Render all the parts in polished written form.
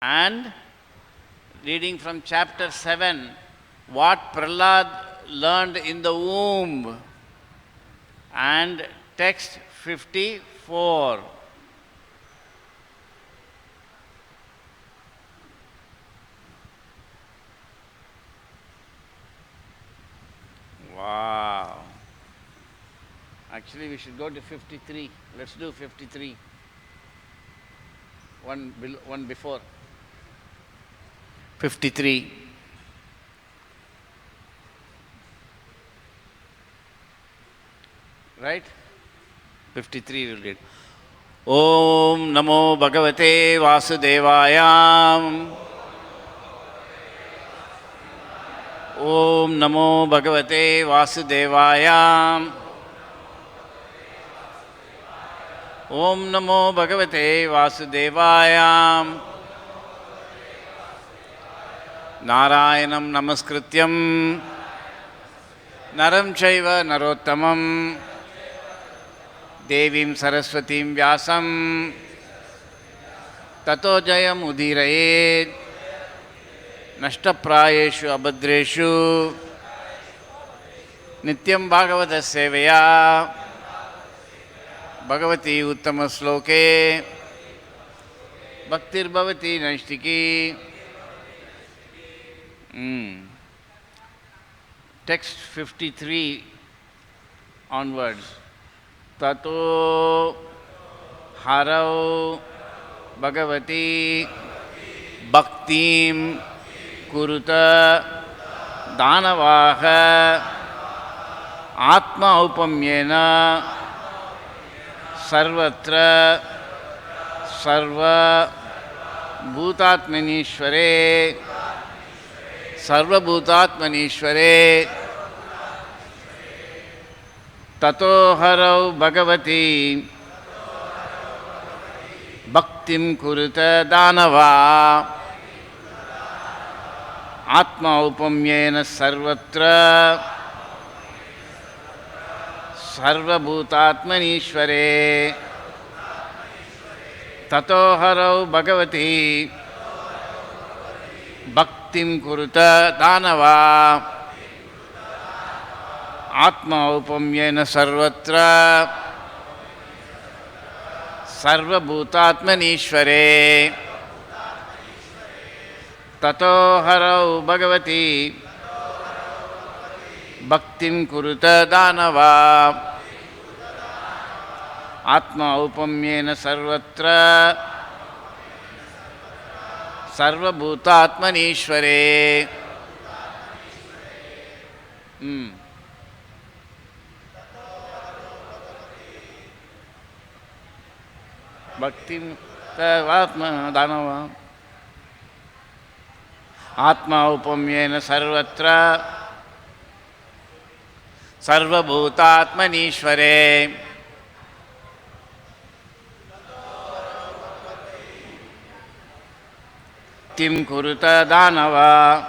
And reading from chapter 7, what Prahlad learned in the womb, and text 54. Wow. Actually, we should go to 53. Let's do 53. One before. 53. Right? 53 we'll read. Om Namo Bhagavate Vasudevaya. Om Namo Bhagavate Vasudevaya. Om Namo Bhagavate Vasudevaya. Narayanam Namaskrityam Naram Chaiva Narottamam Devim Saraswatim Vyasam Tato Jayam Udirayet Nashtaprayeshu Abhadreshu Nityam Bhagavata Sevaya Bhagavati Uttama Sloke Bhaktir Bhavati Naishtiki. Text 53 onwards. Tato harau Bhagavati bhaktim kuruta danavaha atma upamyena sarvatra sarva bhutatmanishware sarvabhutatmanishware tato harau bhagavati bhaktim kuruta danava atma upamyena sarvatra sarvabhutatmanishware tato harau bhagavati bhaktim kuruta danava atma upamyena sarvatra sarvabhutatmanishware tato harau bhagavati bhaktim kuruta danava atma upamyena sarvatra sarvabhutatmanishware. Bhaktim atma danava atma upamyena sarvatra sarvabhutatmanishware bhaktim kuruta danava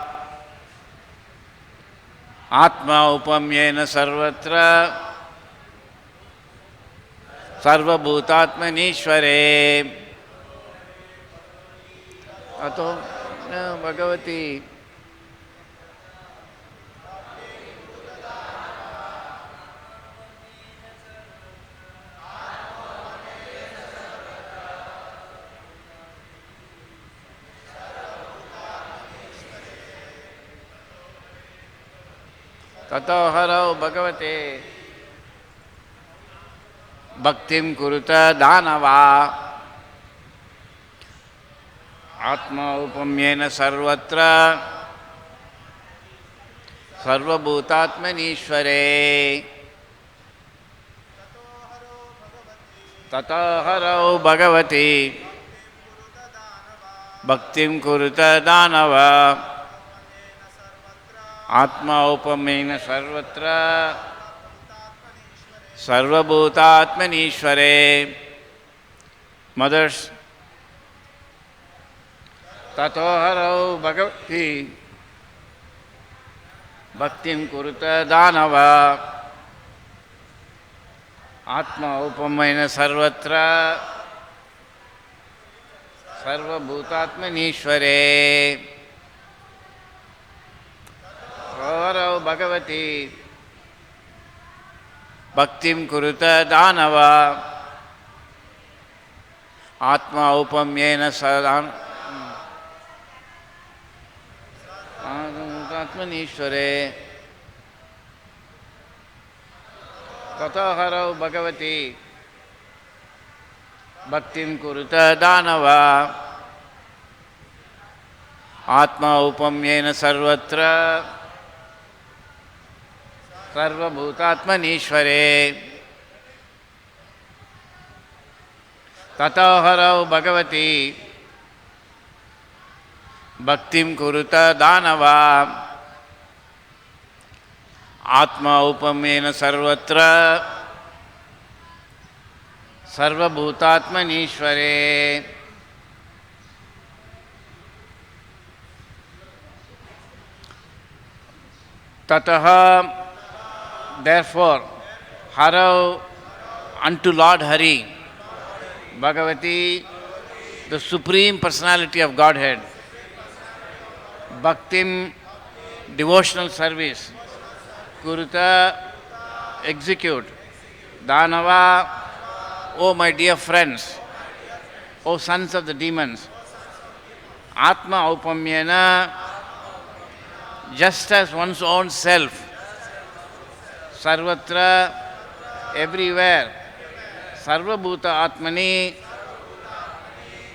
atma upamyena sarvatra sarvabhutatmanishware ato bhagavati tato harau bhagavate bhaktim kuruta danava atma upamyena sarvatra sarvabhutatmanishware tato harau bhagavati bhaktim kuruta danava atma upamyena sarvatra sarvabhutatmanishware. Mothers, tato harau bhagavati bhaktim kuruta danava atma upamyena sarvatra सर्वभूतात्मनीश्वरे हरौ Bhagwati भक्तिं कुरुत दानव आत्मा औपम्येन सदा आत्मनीश्वरे ततो हरौ भगवती भक्तिं कुरुत दानव आत्मा औपम्येन सर्वत्र सर्वभूतात्मनीश्वरे ततो हरौ भगवती भक्तिं कुरुत दानव आत्मा औपम्येन सर्वत्र सर्वभूतात्मनीश्वरे ततः therefore Haro unto Lord Hari Bhagavati, the Supreme Personality of Godhead, Bhaktim, devotional service, Kuruta, execute, Danava, O my dear friends, O sons of the demons, Atma Aupamyena, just as one's own self, Sarvatra, everywhere, Sarvabhuta Atmani,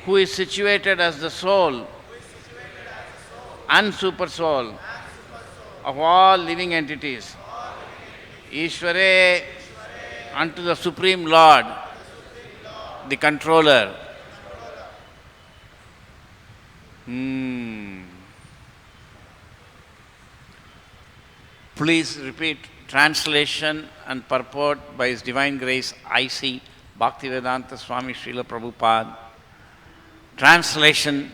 who is situated as the soul and super soul of all living entities. Ishvare, unto the Supreme Lord, the controller. Please repeat translation and purport by His Divine Grace I.C. Bhaktivedanta Swami Srila Prabhupada. Translation: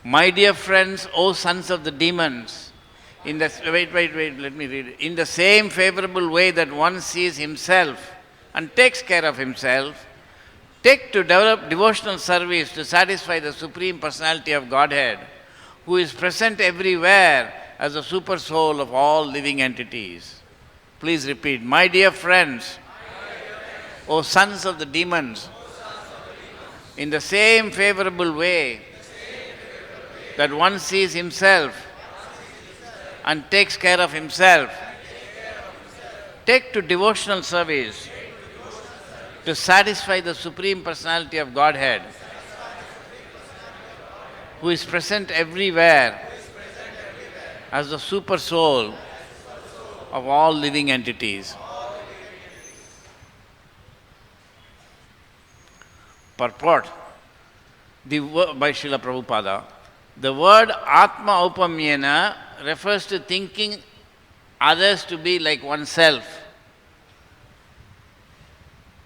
My dear friends, O sons of the demons, wait, let me read it. In the same favorable way that one sees himself and takes care of himself, take to develop devotional service to satisfy the Supreme Personality of Godhead, who is present everywhere as the super soul of all living entities. Please repeat. My dear friends, O sons of the demons, in the same favorable way that one sees himself and takes care of himself, take to devotional service to satisfy the Supreme Personality of Godhead, who is present everywhere as the super soul of all living entities. Purport by Srila Prabhupada. The word Atma Aupamyena refers to thinking others to be like oneself.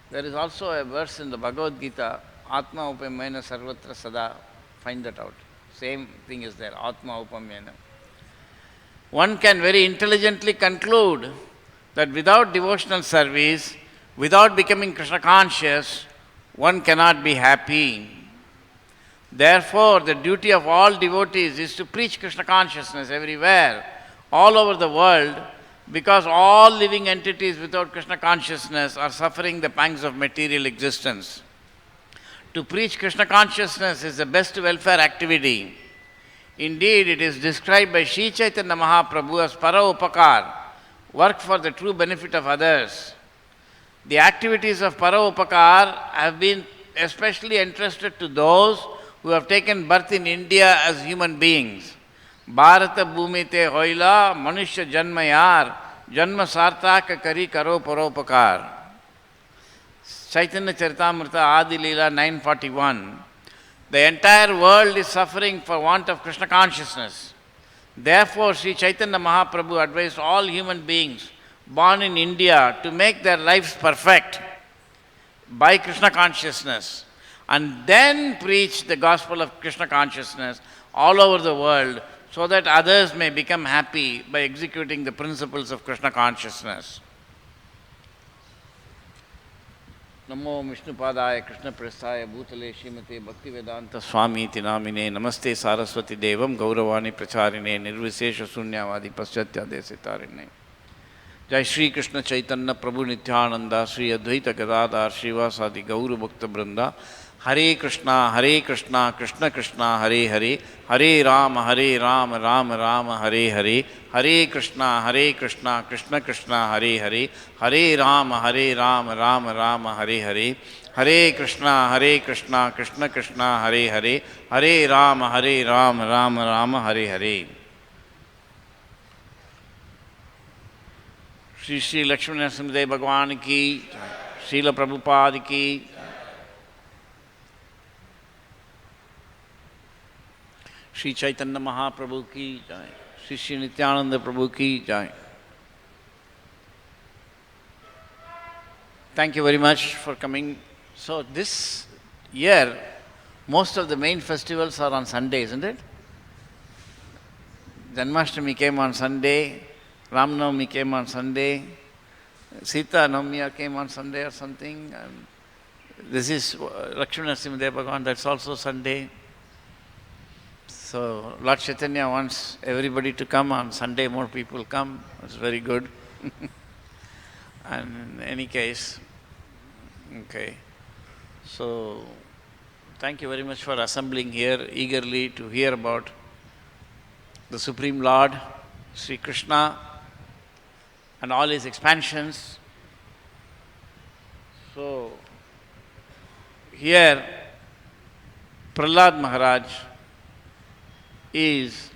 There is also a verse in the Bhagavad-gita, Atma Aupamyena Sarvatra Sada. Find that out. Same thing is there, Atma Aupamyena. One can very intelligently conclude that without devotional service, without becoming Krishna conscious, one cannot be happy. Therefore, the duty of all devotees is to preach Krishna consciousness everywhere, all over the world, because all living entities without Krishna consciousness are suffering the pangs of material existence. To preach Krishna consciousness is the best welfare activity. Indeed, it is described by Sri Chaitanya Mahaprabhu as para upakar, work for the true benefit of others. The activities of para upakar have been especially entrusted to those who have taken birth in India as human beings. Bharata bhumi te hoila manushya janmayar janma sartaka kari karo paropakar. Chaitanya Charitamrita Adi Leela 941. The entire world is suffering for want of Krishna consciousness. Therefore, Sri Chaitanya Mahaprabhu advised all human beings born in India to make their lives perfect by Krishna consciousness and then preach the gospel of Krishna consciousness all over the world so that others may become happy by executing the principles of Krishna consciousness. Namo Vishnupadaya Krishna Prasthaya Bhutale Srimate Bhaktivedanta Swami iti namine Namaste Saraswati Devam Gauravani Pracharine Nirvisesha Sunyavadi Paschatya Desitarine Jai Shri Krishna Chaitanya Prabhu Nityananda Shri Advaita Gadadhar Srivasadi Gauru Bhakta Brinda Hare Krishna Krishna Krishna Hare Hare Hare Rama Rama Rama Hare Hare Hare Krishna Krishna Krishna Hare Hare Hare Rama Rama Rama Hare Hare Hare Krishna Krishna Krishna Hare Hare Hare Rama Rama Rama Hare Hare Shri Shri Lakshmana Narasimha Bhagwan ki Srila Prabhupada ki Shri Chaitanya Mahaprabhu ki jai, Shri Shri Nityananda Prabhu ki jai. Thank you very much for coming. So this year, most of the main festivals are on Sunday, isn't it? Janmashtami came on Sunday, Ramnavami came on Sunday, Sita Navami came on Sunday or something, and this is Lakshmana Narasimha Bhagavan, that's also Sunday. So Lord Chaitanya wants everybody to come on Sunday, more people come, it's very good. And in any case, okay. So thank you very much for assembling here eagerly to hear about the Supreme Lord, Sri Krishna, and all his expansions. So here Prahlad Maharaj is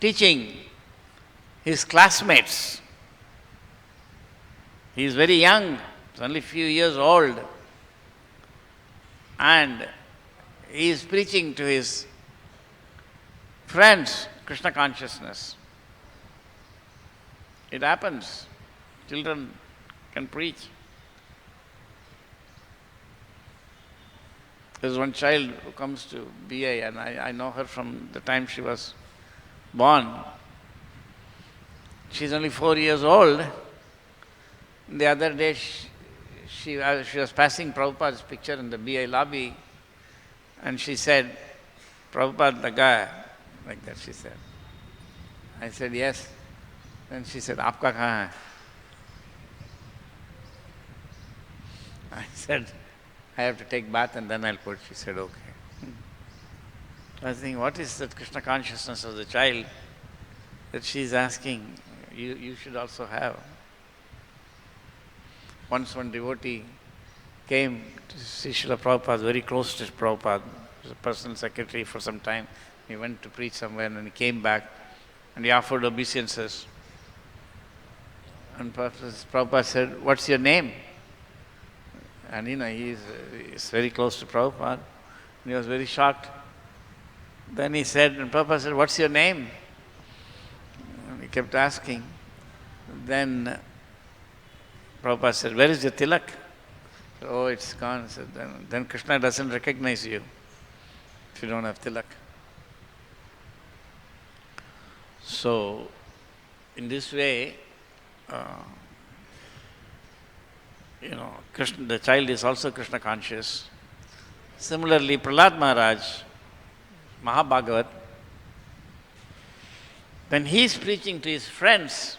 teaching his classmates. He is very young, he's only a few years old, and he is preaching to his friends Krishna consciousness. It happens, children can preach. There's one child who comes to BA, and I know her from the time she was born. She's only 4 years old. The other day, she was passing Prabhupada's picture in the BA lobby, and she said, "Prabhupada the guy," like that she said. I said, "Yes." Then she said, "Aapka kahan hai?" I said, "I have to take bath and then I'll put." She said, "Okay." I was thinking, what is that Krishna consciousness of the child that she is asking? You should also have. Once one devotee came to see Srila Prabhupada, very close to Prabhupada, he was a personal secretary for some time. He went to preach somewhere and he came back and he offered obeisances. And Prabhupada said, "What's your name?" And he is very close to Prabhupada. And he was very shocked. Then he said, and Prabhupada said, "What's your name?" And he kept asking. Then Prabhupada said, "Where is your tilak?" Said, "Oh, it's gone." Said, then Krishna doesn't recognize you if you don't have tilak. So, in this way, Krishna, the child is also Krishna conscious. Similarly, Prahlad Maharaj, Mahabhagavat, when he is preaching to his friends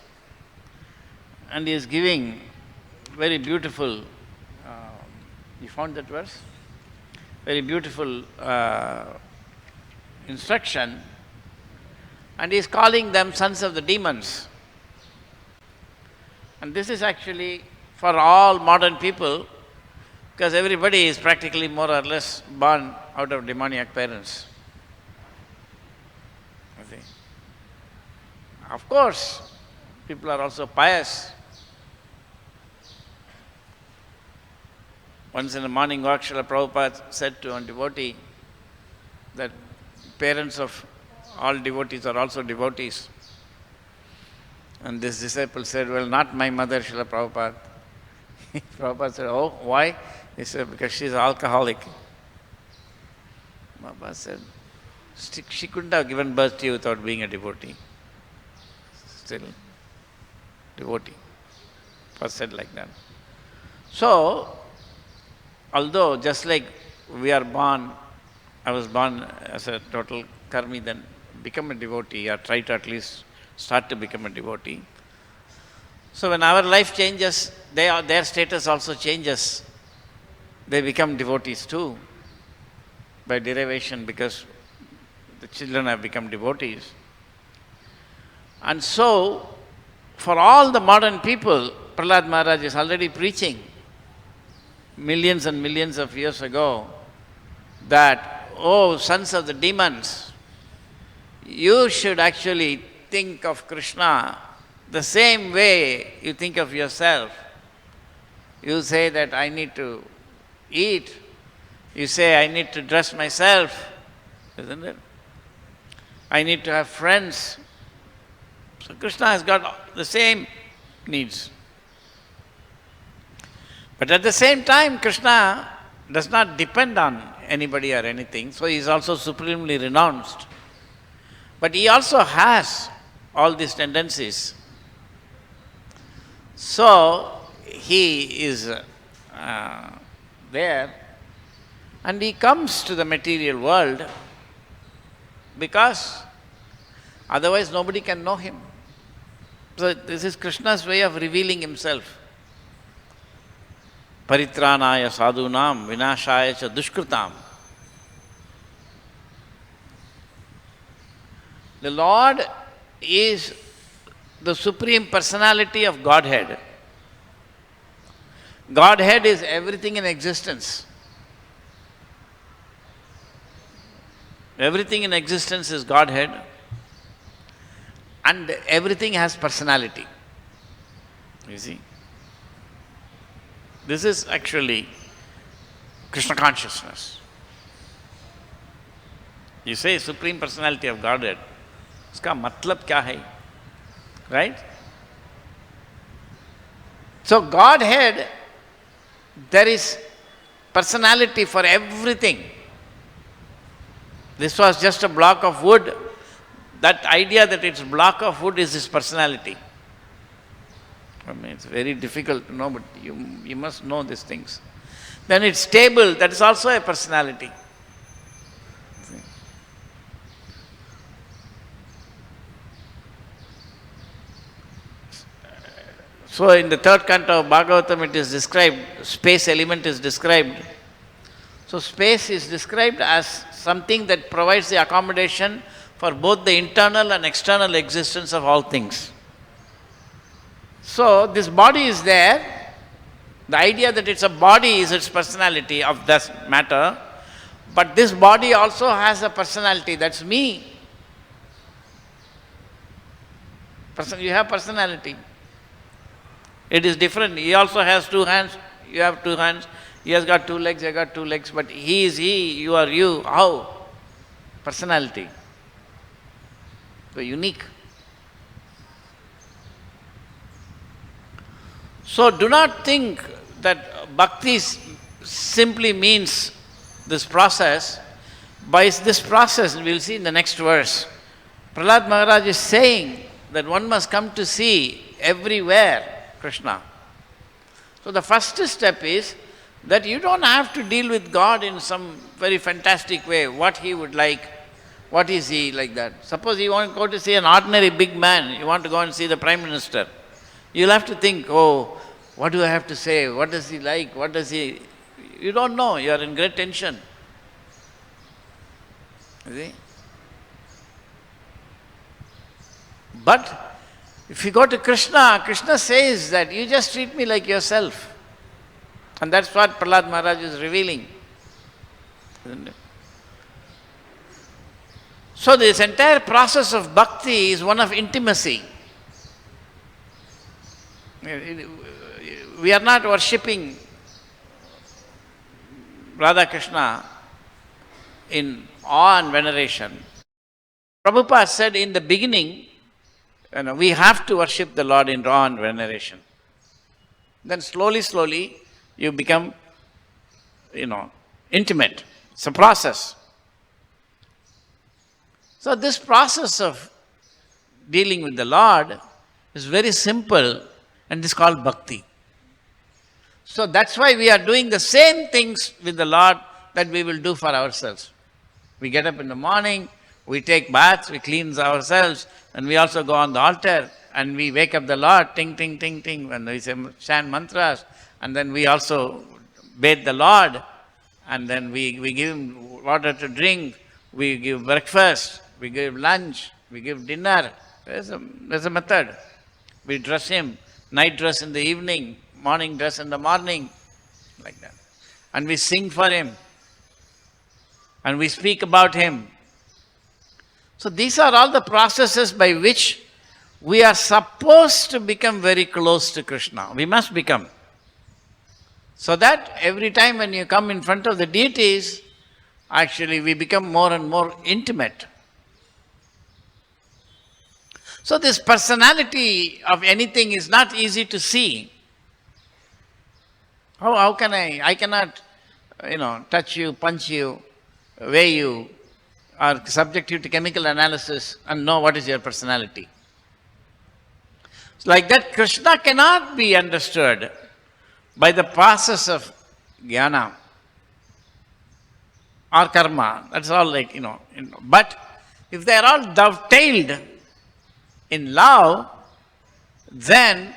and he is giving very beautiful, you found that verse? Very beautiful instruction, and he is calling them sons of the demons. And this is actually for all modern people, because everybody is practically more or less born out of demoniac parents. Okay. Of course, people are also pious. Once in a morning walk, Srila Prabhupada said to a devotee that parents of all devotees are also devotees. And this disciple said, "Well, not my mother, Srila Prabhupada." Prabhupada said, "Oh, why?" He said, "Because she's an alcoholic." Prabhupada said, "She couldn't have given birth to you without being a devotee." Still, devotee. First said like that. So, although just like we are born, I was born as a total karmi, then become a devotee or try to at least start to become a devotee. So when our life changes, their status also changes. They become devotees too, by derivation, because the children have become devotees. And so, for all the modern people, Prahlad Maharaj is already preaching millions and millions of years ago that, oh, sons of the demons, you should actually think of Krishna the same way you think of yourself. You say that I need to eat. You say I need to dress myself, isn't it? I need to have friends. So Krishna has got the same needs. But at the same time, Krishna does not depend on anybody or anything, so he is also supremely renounced. But he also has all these tendencies. So he is there, and he comes to the material world because otherwise nobody can know him. So this is Krishna's way of revealing himself. Paritranaya sadhunam vinashaya cha dushkritam. The Lord is the Supreme Personality of Godhead. Godhead is everything in existence. Everything in existence is Godhead, and everything has personality. You see? This is actually Krishna consciousness. You say Supreme Personality of Godhead, uska matlab kya hai? Right? So Godhead, there is personality for everything. This was just a block of wood. That idea that it's a block of wood is his personality. I mean, it's very difficult to know, but you must know these things. Then it's table, that is also a personality. So in the third canto of Bhagavatam it is described, space element is described. So space is described as something that provides the accommodation for both the internal and external existence of all things. So this body is there. The idea that it's a body is its personality of this matter. But this body also has a personality, that's me. You have personality. It is different. He also has two hands, you have two hands. He has got two legs, I got two legs, but he is he, you are you. How? Personality. So unique. So do not think that bhakti simply means this process. By this process, we will see in the next verse, Prahlad Maharaj is saying that one must come to see everywhere Krishna. So the first step is that you don't have to deal with God in some very fantastic way, what he would like, what is he like that. Suppose you want to go to see an ordinary big man, you want to go and see the Prime Minister. You'll have to think, oh, what do I have to say, what does he like, what does he... You don't know, you are in great tension. You see? But if you go to Krishna, Krishna says that you just treat me like yourself. And that's what Prahlad Maharaj is revealing. Isn't it? So this entire process of bhakti is one of intimacy. We are not worshipping Radha Krishna in awe and veneration. Prabhupada said in the beginning, we have to worship the Lord in awe and veneration. Then slowly, slowly, you become, intimate. It's a process. So this process of dealing with the Lord is very simple, and it's called bhakti. So that's why we are doing the same things with the Lord that we will do for ourselves. We get up in the morning, we take baths, we cleanse ourselves, and we also go on the altar and we wake up the Lord, ting, ting, ting, ting, when we chant mantras, and then we also bathe the Lord, and then we give him water to drink, we give breakfast, we give lunch, we give dinner. There's a method. We dress him, night dress in the evening, morning dress in the morning, like that. And we sing for him. And we speak about him. So these are all the processes by which we are supposed to become very close to Krishna. We must become. So that every time when you come in front of the deities, actually we become more and more intimate. So this personality of anything is not easy to see. How can I cannot, touch you, punch you, weigh you, or subject you to chemical analysis and know what is your personality. Like that, Krishna cannot be understood by the process of jnana or karma. That's all But if they are all dovetailed in love, then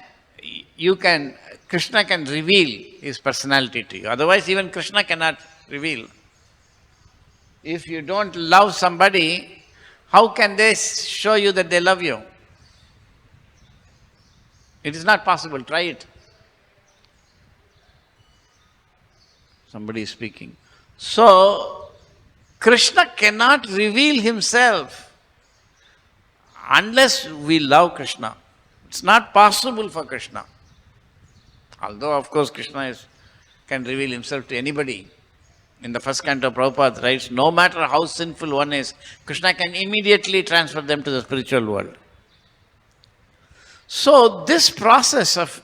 Krishna can reveal his personality to you. Otherwise, even Krishna cannot reveal. If you don't love somebody, how can they show you that they love you? It is not possible. Try it. Somebody is speaking. So, Krishna cannot reveal himself unless we love Krishna. It's not possible for Krishna. Although, of course, Krishna can reveal himself to anybody. In the first canto, Prabhupada writes, no matter how sinful one is, Krishna can immediately transfer them to the spiritual world. So this process of,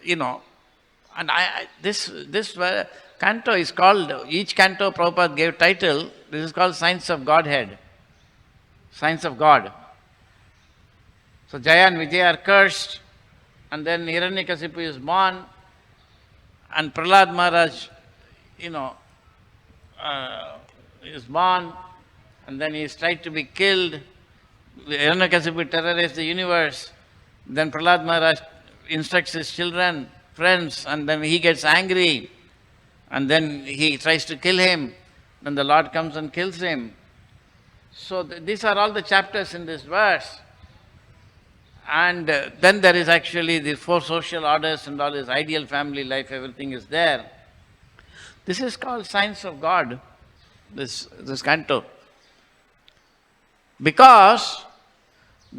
and this canto is called, each canto Prabhupada gave title, this is called Science of Godhead. Science of God. So Jaya and Vijaya are cursed, and then Hiranyakasipu is born, and Prahlad Maharaj, is born, and then he is tried to be killed. Hiranyakasipu terrorized the universe. Then Prahlad Maharaj instructs his children, friends, and then he gets angry, and then he tries to kill him. Then the Lord comes and kills him. So these are all the chapters in this verse. And then there is actually the 4 social orders and all this ideal family life, everything is there. This is called Science of God, this canto. Because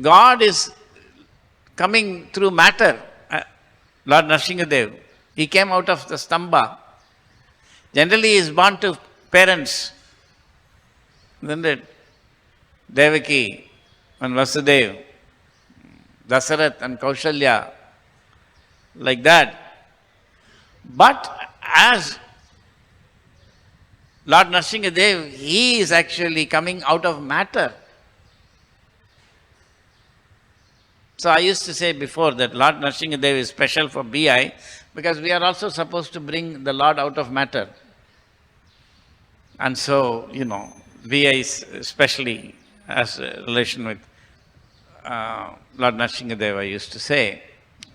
God is coming through matter. Lord Nrsimhadev, he came out of the stamba. Generally he is born to parents, isn't it? Devaki and Vasudev, Dasarath and Kaushalya, like that. But as Lord Nrsimhadev, he is actually coming out of matter. So I used to say before that Lord Nrsimhadev is special for BI because we are also supposed to bring the Lord out of matter. And so, BI is especially has a relation with Lord Nrsimhadev, I used to say.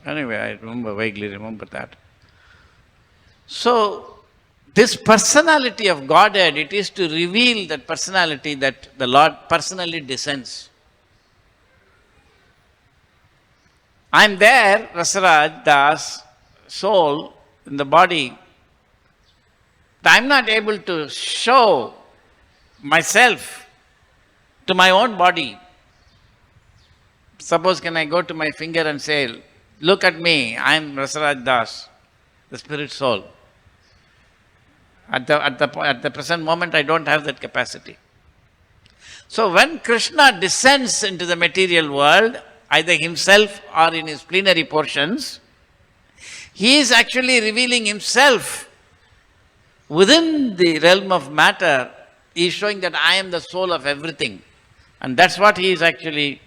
Anyway, I vaguely remember that. So, this personality of Godhead, it is to reveal that personality that the Lord personally descends. I am there, Rasaraj, Das, soul, in the body. I am not able to show myself to my own body. Suppose can I go to my finger and say, look at me, I am Rasaraj Das, the spirit soul. At the present moment, I don't have that capacity. So when Krishna descends into the material world, either himself or in his plenary portions, he is actually revealing himself within the realm of matter. He is showing that I am the soul of everything. And that's what he is actually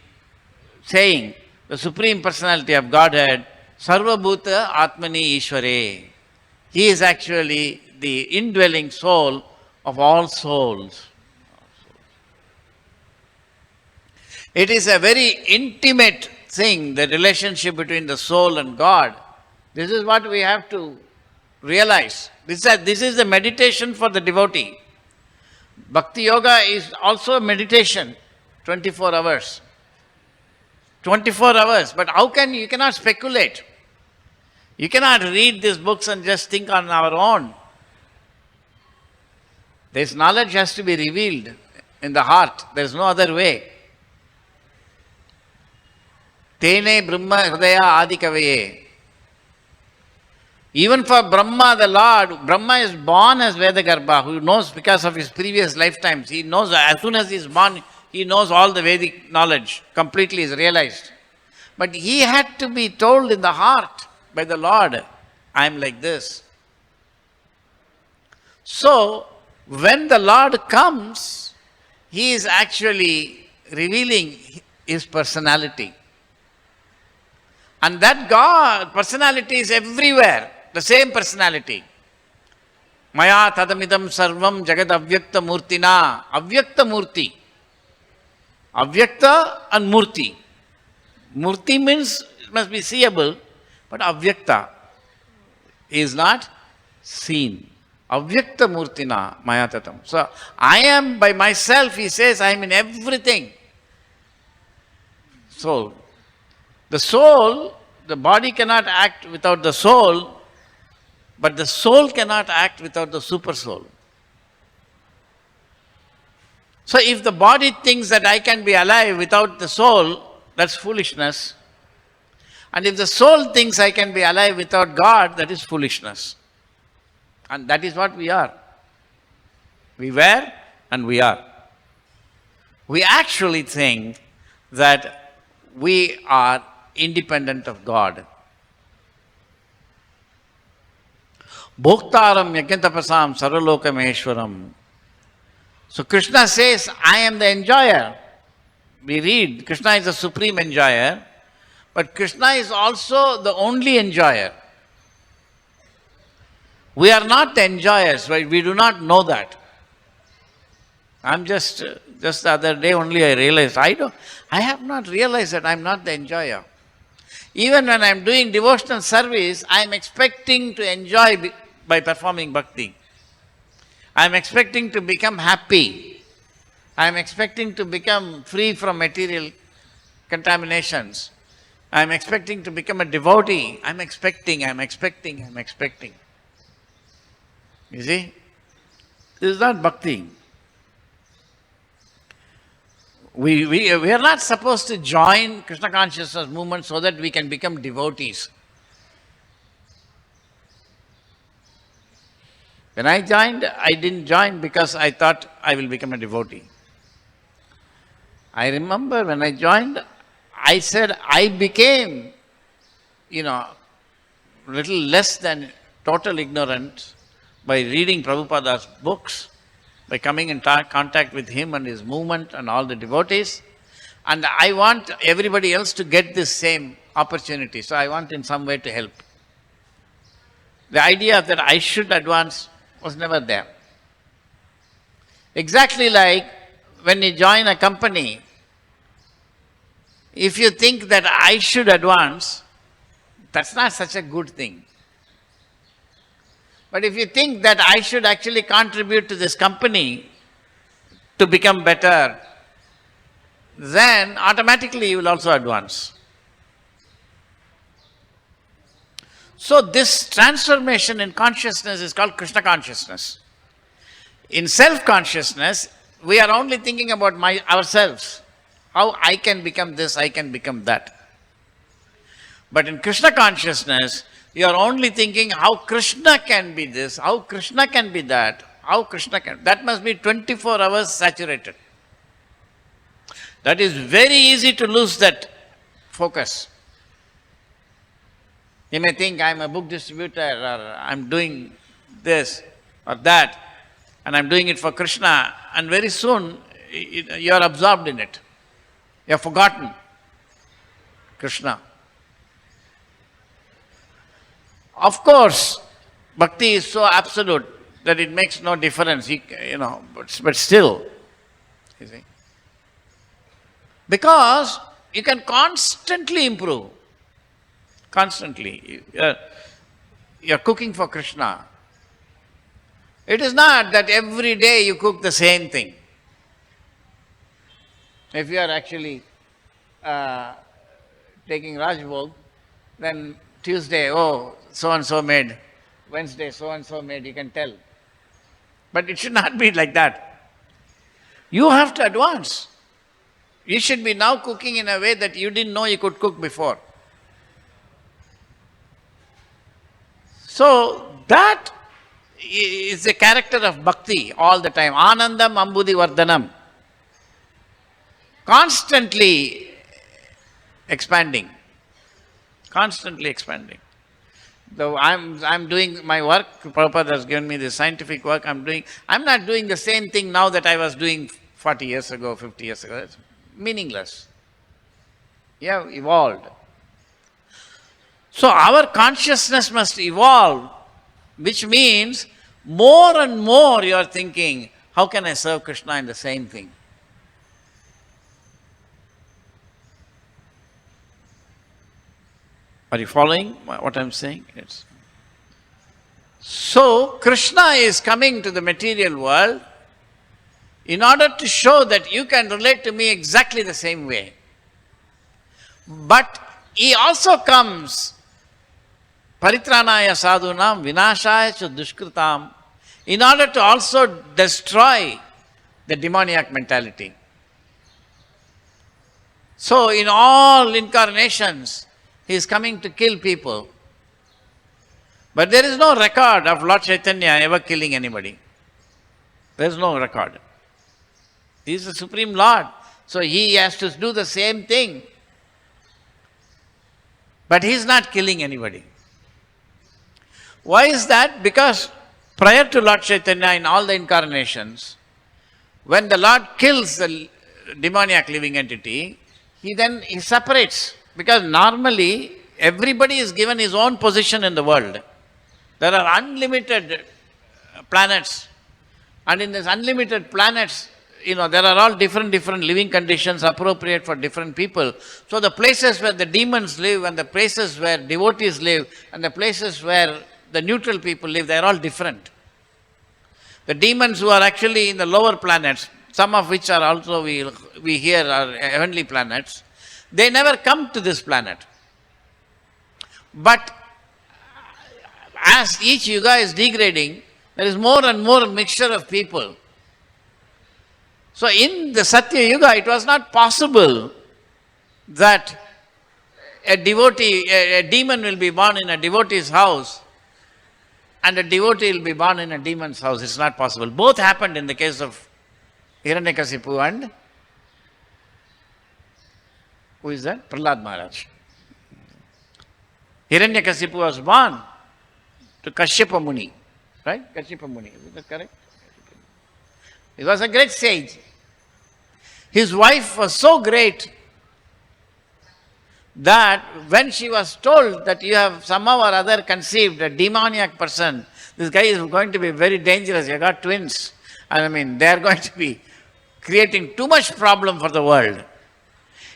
saying. The Supreme Personality of Godhead, Sarva Bhuta Atmani Ishvare. He is actually the indwelling soul of all souls. It is a very intimate thing, the relationship between the soul and God. This is what we have to realize. This is the meditation for the devotee. Bhakti Yoga is also a meditation, 24 hours. 24 hours, but you cannot speculate. You cannot read these books and just think on our own. This knowledge has to be revealed in the heart. There is no other way. Tene Brahma Hridaya Adikavaye. Even for Brahma, the Lord, Brahma is born as Vedagarbha, who knows because of his previous lifetimes. He knows, as soon as he is born, he knows all the Vedic knowledge, completely is realized. But he had to be told in the heart by the Lord, I am like this. So, when the Lord comes, he is actually revealing his personality. And that God, personality is everywhere, the same personality. Maya tadamidam sarvam jagad avyakta murtina. Avyakta murti. Avyakta and murti. Murti means it must be seeable, but avyakta is not seen. Avyakta murtina maya tatam. So I am by myself, he says, I am in everything. Soul. The soul, the body cannot act without the soul, but the soul cannot act without the super soul. So if the body thinks that I can be alive without the soul, that's foolishness. And if the soul thinks I can be alive without God, that is foolishness. And that is what we are. We were and we are. We actually think that we are independent of God. Bhoktaram yajnatapasam sarvalokameshwaram. So Krishna says, I am the enjoyer. We read, Krishna is the supreme enjoyer, but Krishna is also the only enjoyer. We are not the enjoyers, right? We do not know that. I'm just the other day only I realized, I have not realized that I'm not the enjoyer. Even when I'm doing devotional service, I'm expecting to enjoy by performing bhakti. I'm expecting to become happy. I'm expecting to become free from material contaminations. I'm expecting to become a devotee. I'm expecting. You see? This is not bhakti. We are not supposed to join Krishna consciousness movement so that we can become devotees. When I joined, I didn't join because I thought I will become a devotee. I remember when I joined, I said I became, little less than total ignorant by reading Prabhupada's books, by coming in contact with him and his movement and all the devotees. And I want everybody else to get this same opportunity. So I want in some way to help. The idea that I should advance was never there. Exactly like when you join a company, if you think that I should advance, that's not such a good thing. But if you think that I should actually contribute to this company to become better, then automatically you will also advance. So this transformation in consciousness is called Krishna consciousness. In self-consciousness, we are only thinking about ourselves. How I can become this, I can become that. But in Krishna consciousness, you are only thinking how Krishna can be this, how Krishna can be that, how Krishna can... That must be 24 hours saturated. That is very easy to lose that focus. You may think I'm a book distributor or I'm doing this or that and I'm doing it for Krishna, and very soon you are absorbed in it. You have forgotten Krishna. Of course, Bhakti is so absolute that it makes no difference, but still, you see. Because you can constantly improve. Constantly. You're cooking for Krishna. It is not that every day you cook the same thing. If you are actually taking Raj Bhoga, then Tuesday, so-and-so made. Wednesday, so-and-so made, you can tell. But it should not be like that. You have to advance. You should be now cooking in a way that you didn't know you could cook before. So that is the character of bhakti all the time. Anandam ambudhi vardhanam. Constantly expanding. Constantly expanding. Though I'm doing my work, Prabhupada has given me the scientific work I'm doing. I'm not doing the same thing now that I was doing 40 years ago, 50 years ago. It's meaningless. You have evolved. So our consciousness must evolve, which means more and more you are thinking, how can I serve Krishna in the same thing? Are you following what I'm saying? So Krishna is coming to the material world in order to show that you can relate to me exactly the same way. But he also comes paritranaya sadhunam vinashaya cha dushkritam in order to also destroy the demoniac mentality. So in all incarnations, he is coming to kill people. But there is no record of Lord Chaitanya ever killing anybody. There is no record. He is the Supreme Lord. So he has to do the same thing. But he is not killing anybody. Why is that? Because prior to Lord Chaitanya in all the incarnations, when the Lord kills the demoniac living entity, he separates. Because normally everybody is given his own position in the world. There are unlimited planets. And in these unlimited planets, there are all different living conditions appropriate for different people. So the places where the demons live and the places where devotees live and the places where the neutral people live, they are all different. The demons who are actually in the lower planets, some of which are also we hear are heavenly planets, they never come to this planet. But as each yuga is degrading, there is more and more mixture of people. So in the Satya Yuga, it was not possible that a demon will be born in a devotee's house and a devotee will be born in a demon's house. It's not possible. Both happened in the case of Hiranyakasipu and who is that? Prahlad Maharaj. Hiranyakasipu was born to Kashyapa Muni. Right? Kashyapa Muni. Is that correct? He was a great sage. His wife was so great that when she was told that you have somehow or other conceived a demoniac person, this guy is going to be very dangerous. You got twins. And they are going to be creating too much problem for the world.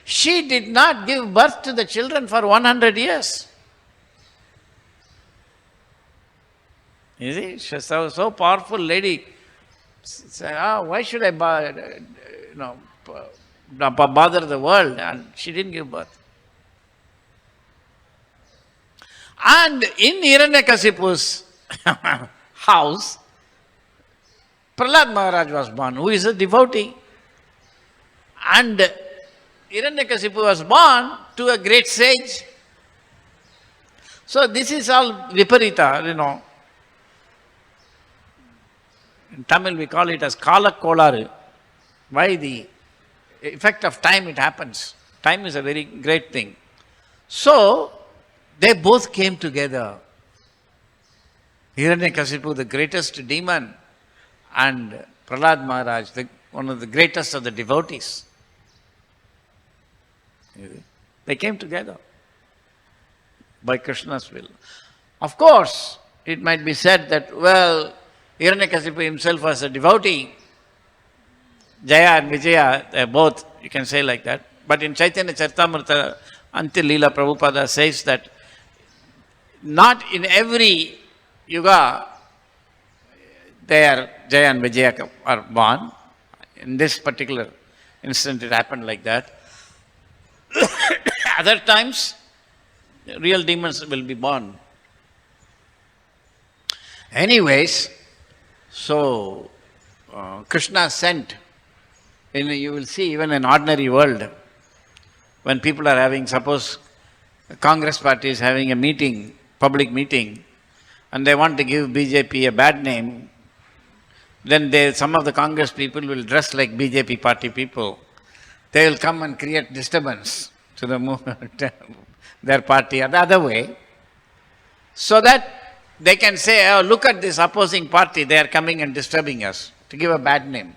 She did not give birth to the children for 100 years. You see, she was so powerful lady. Said, why should I bother the world? And she didn't give birth. And in Hiranyakasipu's house, Prahlad Maharaj was born, who is a devotee. And Hiranyakasipu was born to a great sage. So this is all viparita, In Tamil we call it as Kalakkolaru. Why? The effect of time it happens. Time is a very great thing. So, they both came together. Hiranyakasipu, the greatest demon, and Prahlad Maharaj, one of the greatest of the devotees. They came together by Krishna's will. Of course, it might be said that, well, Hiranyakasipu himself was a devotee. Jaya and Vijaya, they are both, you can say like that. But in Chaitanya Charitamrita, until Leela Prabhupada says that not in every yuga there Jaya and Vijaya are born. In this particular instant it happened like that. Other times, real demons will be born. Anyways, so Krishna sent, you will see even in ordinary world, when people are having, suppose Congress party is having a meeting, public meeting, and they want to give BJP a bad name, then some of the Congress people will dress like BJP party people. They will come and create disturbance to the movement, their party, or the other way, so that they can say, oh, look at this opposing party, they are coming and disturbing us, to give a bad name.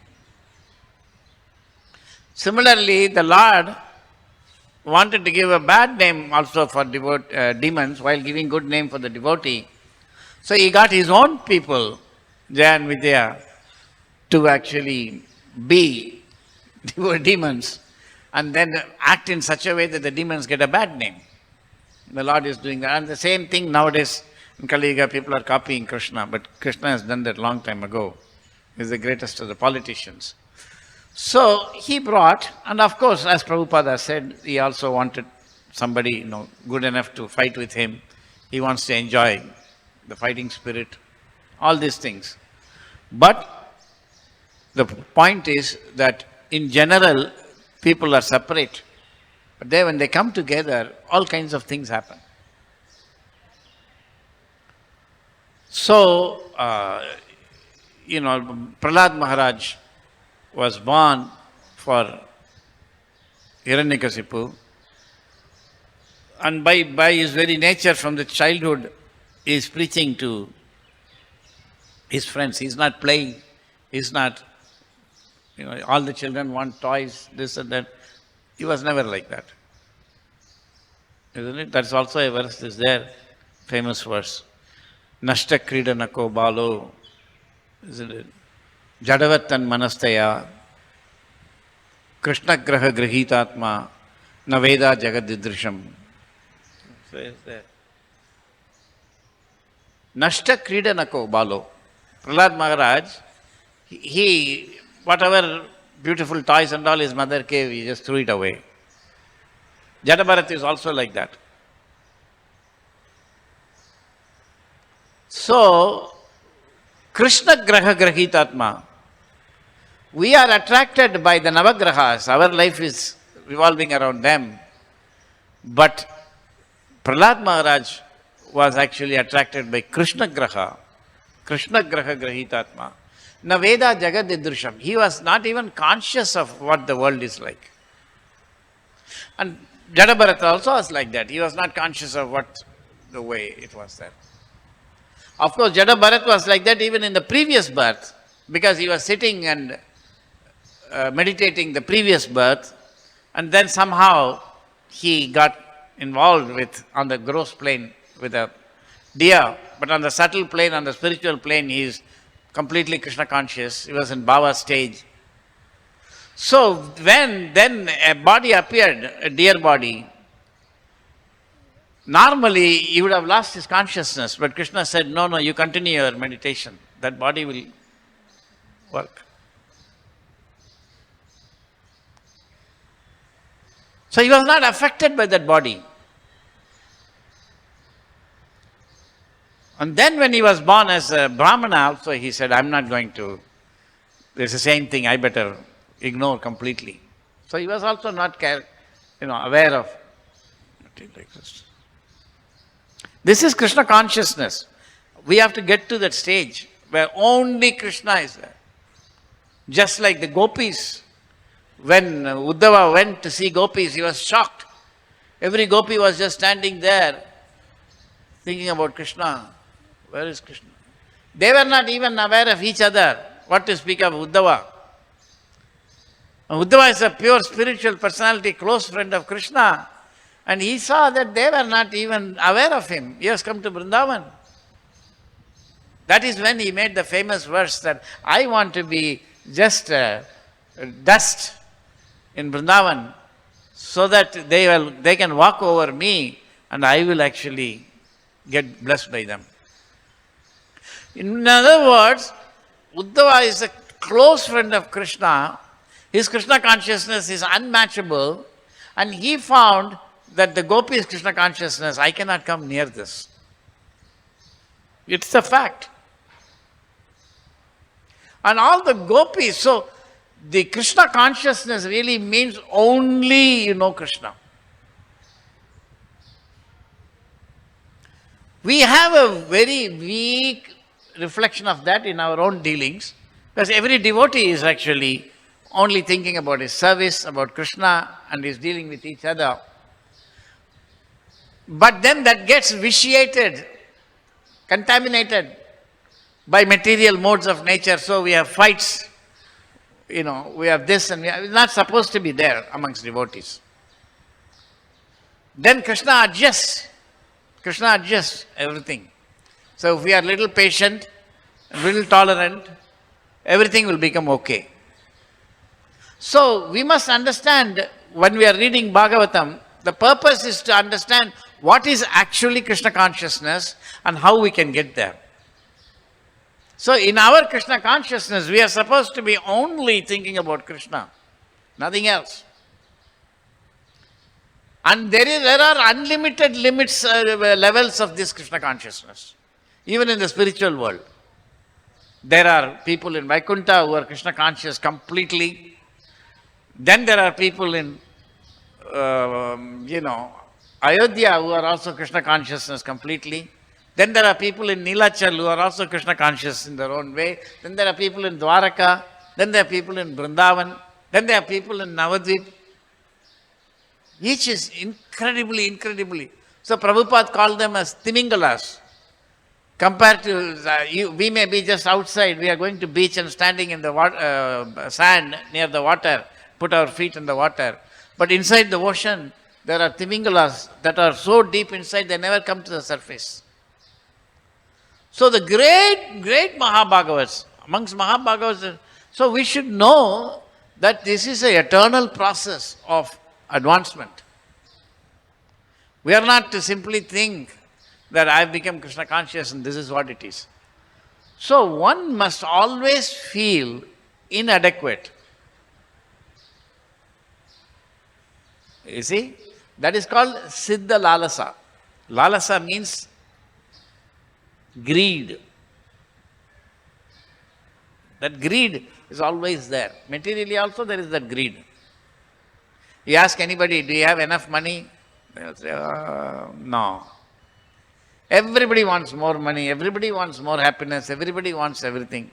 Similarly, the Lord wanted to give a bad name also for demons while giving good name for the devotee. So he got his own people, Jaya and Vijaya, to actually be demons and then act in such a way that the demons get a bad name. The Lord is doing that. And the same thing nowadays in Kali Yuga, people are copying Krishna, but Krishna has done that long time ago. He is the greatest of the politicians. So he brought, and of course, as Prabhupada said, he also wanted somebody, good enough to fight with him. He wants to enjoy the fighting spirit, all these things. But the point is that in general, people are separate. But when they come together, all kinds of things happen. So, Prahlad Maharaj was born for Hiranyakasipu, and by his very nature from the childhood, he is preaching to his friends. He is not playing. He is not, all the children want toys, this and that. He was never like that. Isn't it? That's also a verse is there, famous verse. Nashta kridanako balo, isn't it? Jadavattan manastaya, Krishna graha grahitatma, naveda jagadidrisham. So it's there. Nashta kridanako balo. Prahlad Maharaj, he whatever beautiful toys and all his mother gave, he just threw it away. Jadabharat is also like that. So, Krishna graha grahitatma. We are attracted by the Navagrahas. Our life is revolving around them. But Prahlad Maharaj was actually attracted by Krishna graha. Krishna graha grahitatma. Naveda jagadidrisham. He was not even conscious of what the world is like. And Jadabharat also was like that. He was not conscious of what the way it was there. Of course, Jadabharat was like that even in the previous birth, because he was sitting and meditating the previous birth, and then somehow he got involved with, on the gross plane, with a deer, but on the subtle plane, on the spiritual plane, he is completely Krishna conscious. He was in Bhava stage. So when then a body appeared, a deer body, normally he would have lost his consciousness, but Krishna said, no, you continue your meditation. That body will work. So he was not affected by that body. And then when he was born as a Brahmana also, he said, I'm not going to, it's the same thing, I better ignore completely. So he was also not aware of this is Krishna consciousness. We have to get to that stage where only Krishna is there. Just like the gopis, when Uddhava went to see gopis, he was shocked. Every gopi was just standing there thinking about Krishna. Where is Krishna? They were not even aware of each other. What to speak of Uddhava? Uddhava is a pure spiritual personality, close friend of Krishna. And he saw that they were not even aware of him. He has come to Vrindavan. That is when he made the famous verse that I want to be just dust in Vrindavan so that they can walk over me and I will actually get blessed by them. In other words, Uddhava is a close friend of Krishna. His Krishna consciousness is unmatchable, and he found that the gopis' Krishna consciousness, I cannot come near this. It's a fact. And all the gopis, so the Krishna consciousness really means only you know Krishna. We have a very weak reflection of that in our own dealings, because every devotee is actually only thinking about his service, about Krishna, and is dealing with each other. But then that gets vitiated, contaminated by material modes of nature. So we have fights, we have this, and it's not supposed to be there amongst devotees. Then Krishna adjusts everything. So if we are little patient, little tolerant, everything will become okay. So we must understand, when we are reading Bhagavatam, the purpose is to understand what is actually Krishna consciousness and how we can get there. So in our Krishna consciousness, we are supposed to be only thinking about Krishna, nothing else. And there are unlimited levels of this Krishna consciousness, even in the spiritual world. There are people in Vaikuntha who are Krishna conscious completely. Then there are people in, Ayodhya who are also Krishna consciousness completely. Then there are people in Nilachal who are also Krishna conscious in their own way. Then there are people in Dwaraka. Then there are people in Vrindavan. Then there are people in Navadvip. Each is incredibly. So Prabhupada called them as Timingalas. Compared to, we may be just outside, we are going to beach and standing in the sand near the water, put our feet in the water. But inside the ocean, there are Timingalas that are so deep inside, they never come to the surface. So the great Mahabhagavats, amongst Mahabhagavats, so we should know that this is an eternal process of advancement. We are not to simply think that I have become Krishna conscious and this is what it is. So one must always feel inadequate. You see, that is called Siddha Lalasa. Lalasa means greed. That greed is always there. Materially also there is that greed. You ask anybody, do you have enough money? They will say, no. Everybody wants more money, everybody wants more happiness, everybody wants everything.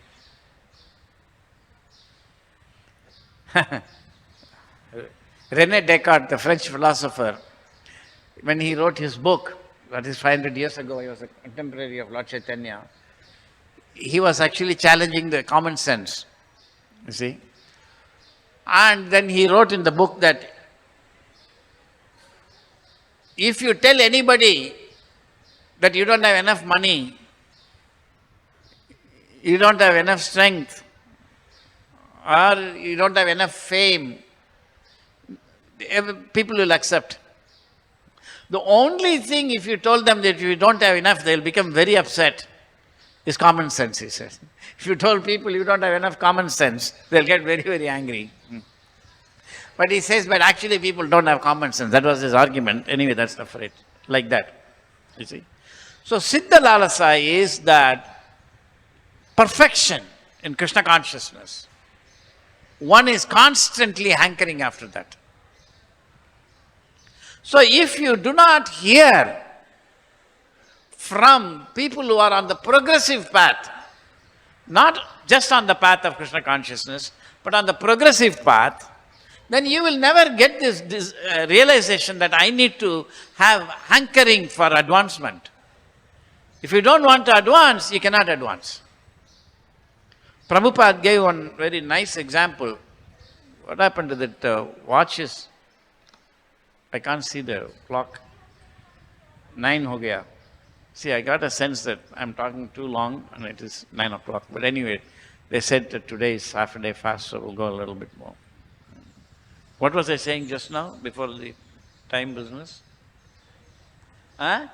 René Descartes, the French philosopher, when he wrote his book, that is 500 years ago, he was a contemporary of Lord Chaitanya, he was actually challenging the common sense, you see. And then he wrote in the book that if you tell anybody that you don't have enough money, you don't have enough strength, or you don't have enough fame, people will accept. The only thing, if you told them that you don't have enough, they'll become very upset, is common sense, he says. If you told people you don't have enough common sense, they'll get very angry. But he says, but actually people don't have common sense. That was his argument. Anyway, that's the phrase. Like that. You see? So Siddha Lalasa is that perfection in Krishna consciousness. One is constantly hankering after that. So if you do not hear from people who are on the progressive path, not just on the path of Krishna consciousness, but on the progressive path, then you will never get this realization that I need to have hankering for advancement. If you don't want to advance, you cannot advance. Prabhupada gave one very nice example. What happened to that watches? I can't see the clock. 9 ho gaya. See, I got a sense that I'm talking too long and it is 9 o'clock. But anyway, they said that today is half-a-day fast, so we'll go a little bit more. What was I saying just now, before the time business? Huh?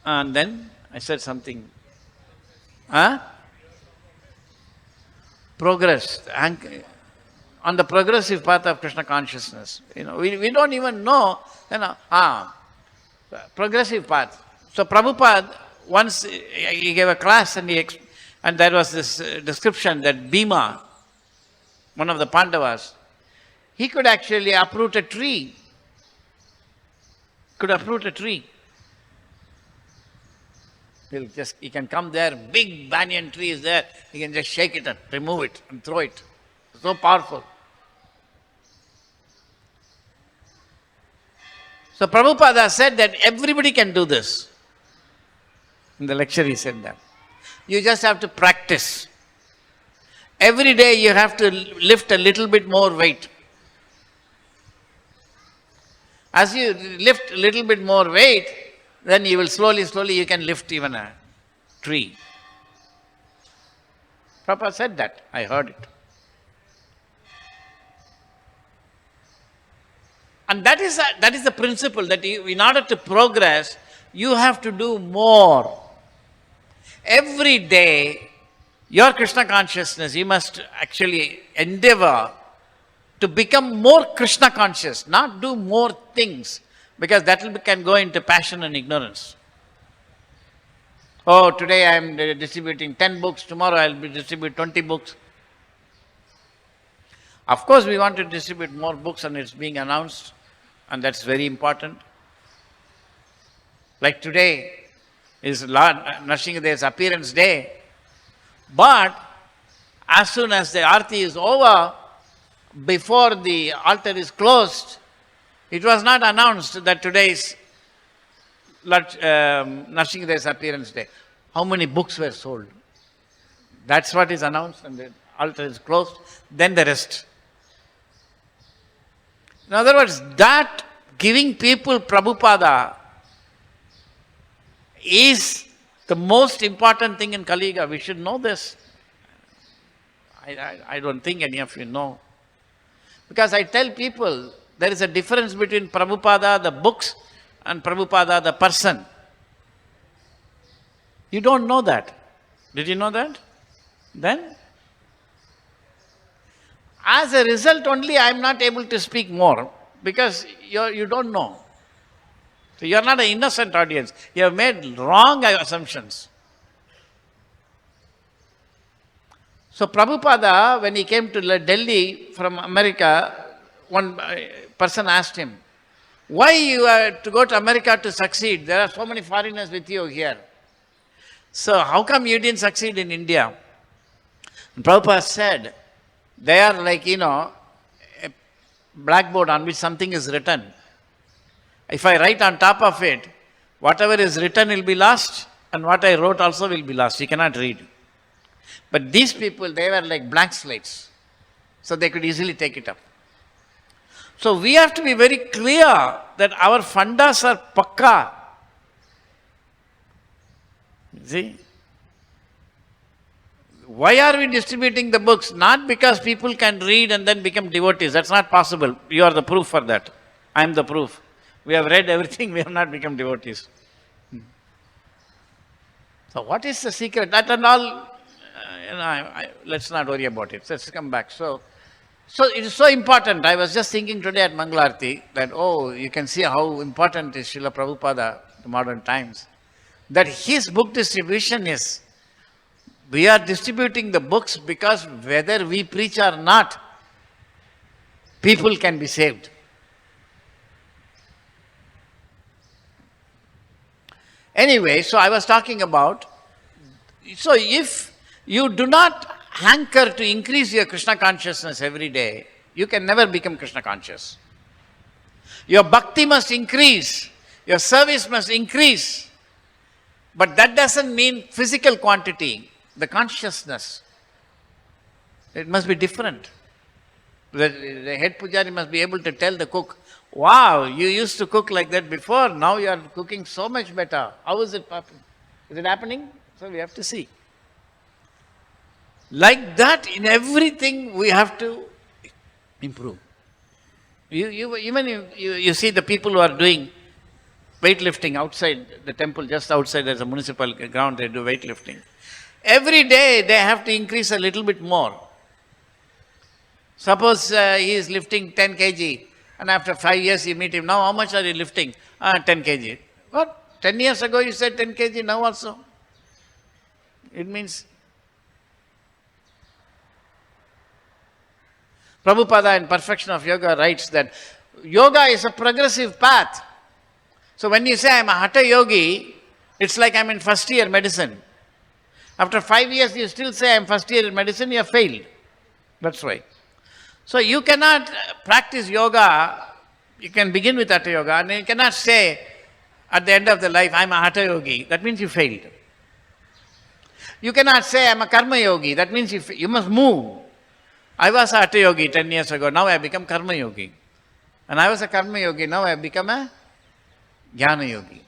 And then I said something. Huh? Progress. On the progressive path of Krishna consciousness. We don't even know, progressive path. So Prabhupada, once he gave a class and there was this description that Bhima, one of the Pandavas, he could actually uproot a tree. He can come there, big banyan tree is there, he can just shake it and remove it and throw it. So powerful. So Prabhupada said that everybody can do this. In the lecture he said that. You just have to practice. Every day you have to lift a little bit more weight. As you lift a little bit more weight, then you will slowly you can lift even a tree. Prabhupada said that. I heard it. And that is the principle, that in order to progress, you have to do more. Every day, your Krishna consciousness, you must actually endeavor to become more Krishna conscious, not do more things, because that can go into passion and ignorance. Oh, today I am distributing 10 books, tomorrow I will distribute 20 books. Of course, we want to distribute more books and it's being announced, and that's very important. Like today is Lord Nrsimha's appearance day. But as soon as the arati is over, before the altar is closed, it was not announced that today is Lord Nrsimha's appearance day. How many books were sold? That's what is announced, and the altar is closed. Then the rest. In other words, that giving people Prabhupada is the most important thing in Kali Yuga. We should know this. I don't think any of you know. Because I tell people, there is a difference between Prabhupada, the books, and Prabhupada, the person. You don't know that. Did you know that? Then? As a result only, I am not able to speak more, because you don't know. So you are not an innocent audience. You have made wrong assumptions. So Prabhupada, when he came to Delhi from America, one person asked him, why you are to go to America to succeed? There are so many foreigners with you here. So how come you didn't succeed in India? And Prabhupada said, they are like, a blackboard on which something is written. If I write on top of it, whatever is written will be lost, and what I wrote also will be lost. You cannot read. But these people, they were like blank slates, so they could easily take it up. So we have to be very clear that our fundas are pakka. See? Why are we distributing the books? Not because people can read and then become devotees. That's not possible. You are the proof for that. I am the proof. We have read everything, we have not become devotees. So what is the secret? That and all, let's not worry about it. Let's come back. So it is so important. I was just thinking today at Mangalarti that, you can see how important is Srila Prabhupada in modern times. That his book distribution is, we are distributing the books because whether we preach or not, people can be saved. Anyway, so I was talking about, so if you do not hanker to increase your Krishna consciousness every day, you can never become Krishna conscious. Your bhakti must increase, your service must increase, but that doesn't mean physical quantity, the consciousness. It must be different. The head pujari must be able to tell the cook, Wow, you used to cook like that before, now you are cooking so much better. How is it happening? Is it happening? So we have to see. Like that, in everything we have to improve. You see the people who are doing weightlifting outside the temple, just outside there's a municipal ground, they do weightlifting. Every day they have to increase a little bit more. Suppose he is lifting 10 kg and after 5 years you meet him, now how much are you lifting? 10 kg. What? 10 years ago you said 10 kg, now also? It means Prabhupada in Perfection of Yoga writes that yoga is a progressive path. So when you say I'm a Hatha Yogi, it's like I'm in first year medicine. After 5 years you still say I'm first year in medicine, you have failed. That's why. So you cannot practice yoga, you can begin with Hatha Yoga and you cannot say at the end of the life I'm a Hatha Yogi. That means you failed. You cannot say I'm a Karma Yogi. That means you must move. I was a Hatha Yogi 10 years ago, now I have become Karma Yogi. And I was a Karma Yogi, now I have become a Jnana Yogi.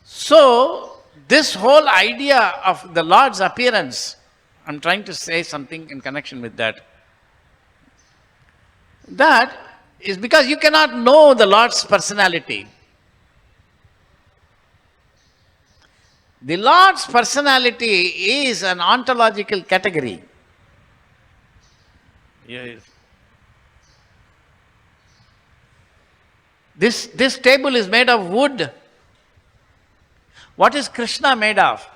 So, this whole idea of the Lord's appearance, I'm trying to say something in connection with that. That is because you cannot know the Lord's personality. The Lord's personality is an ontological category. Yes. This table is made of wood. What is Krishna made of?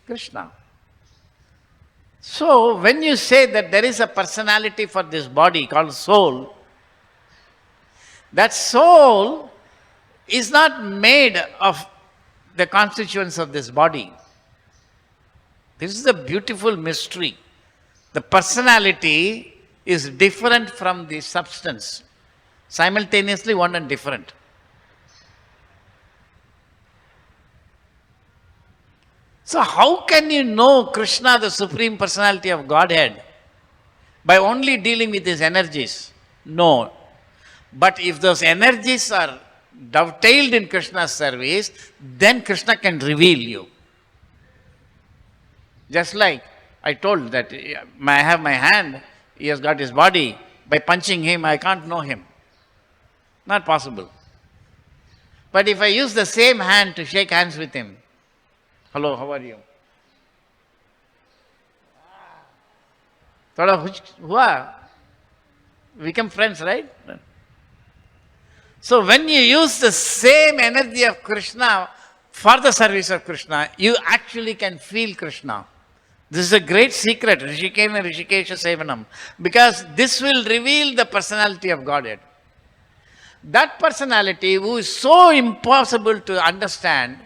Krishna. So, when you say that there is a personality for this body called soul, that soul is not made of the constituents of this body. This is a beautiful mystery. The personality is different from the substance. Simultaneously one and different. So how can you know Krishna, the Supreme Personality of Godhead, by only dealing with his energies? No. But if those energies are dovetailed in Krishna's service, then Krishna can reveal you. Just like I told that I have my hand, he has got his body. By punching him, I can't know him. Not possible. But if I use the same hand to shake hands with him, hello, how are you? Thoda hua? Become friends, right? So when you use the same energy of Krishna for the service of Krishna, you actually can feel Krishna. This is a great secret, Rishikena Rishikesha Sevanam, because this will reveal the personality of Godhead. That personality who is so impossible to understand,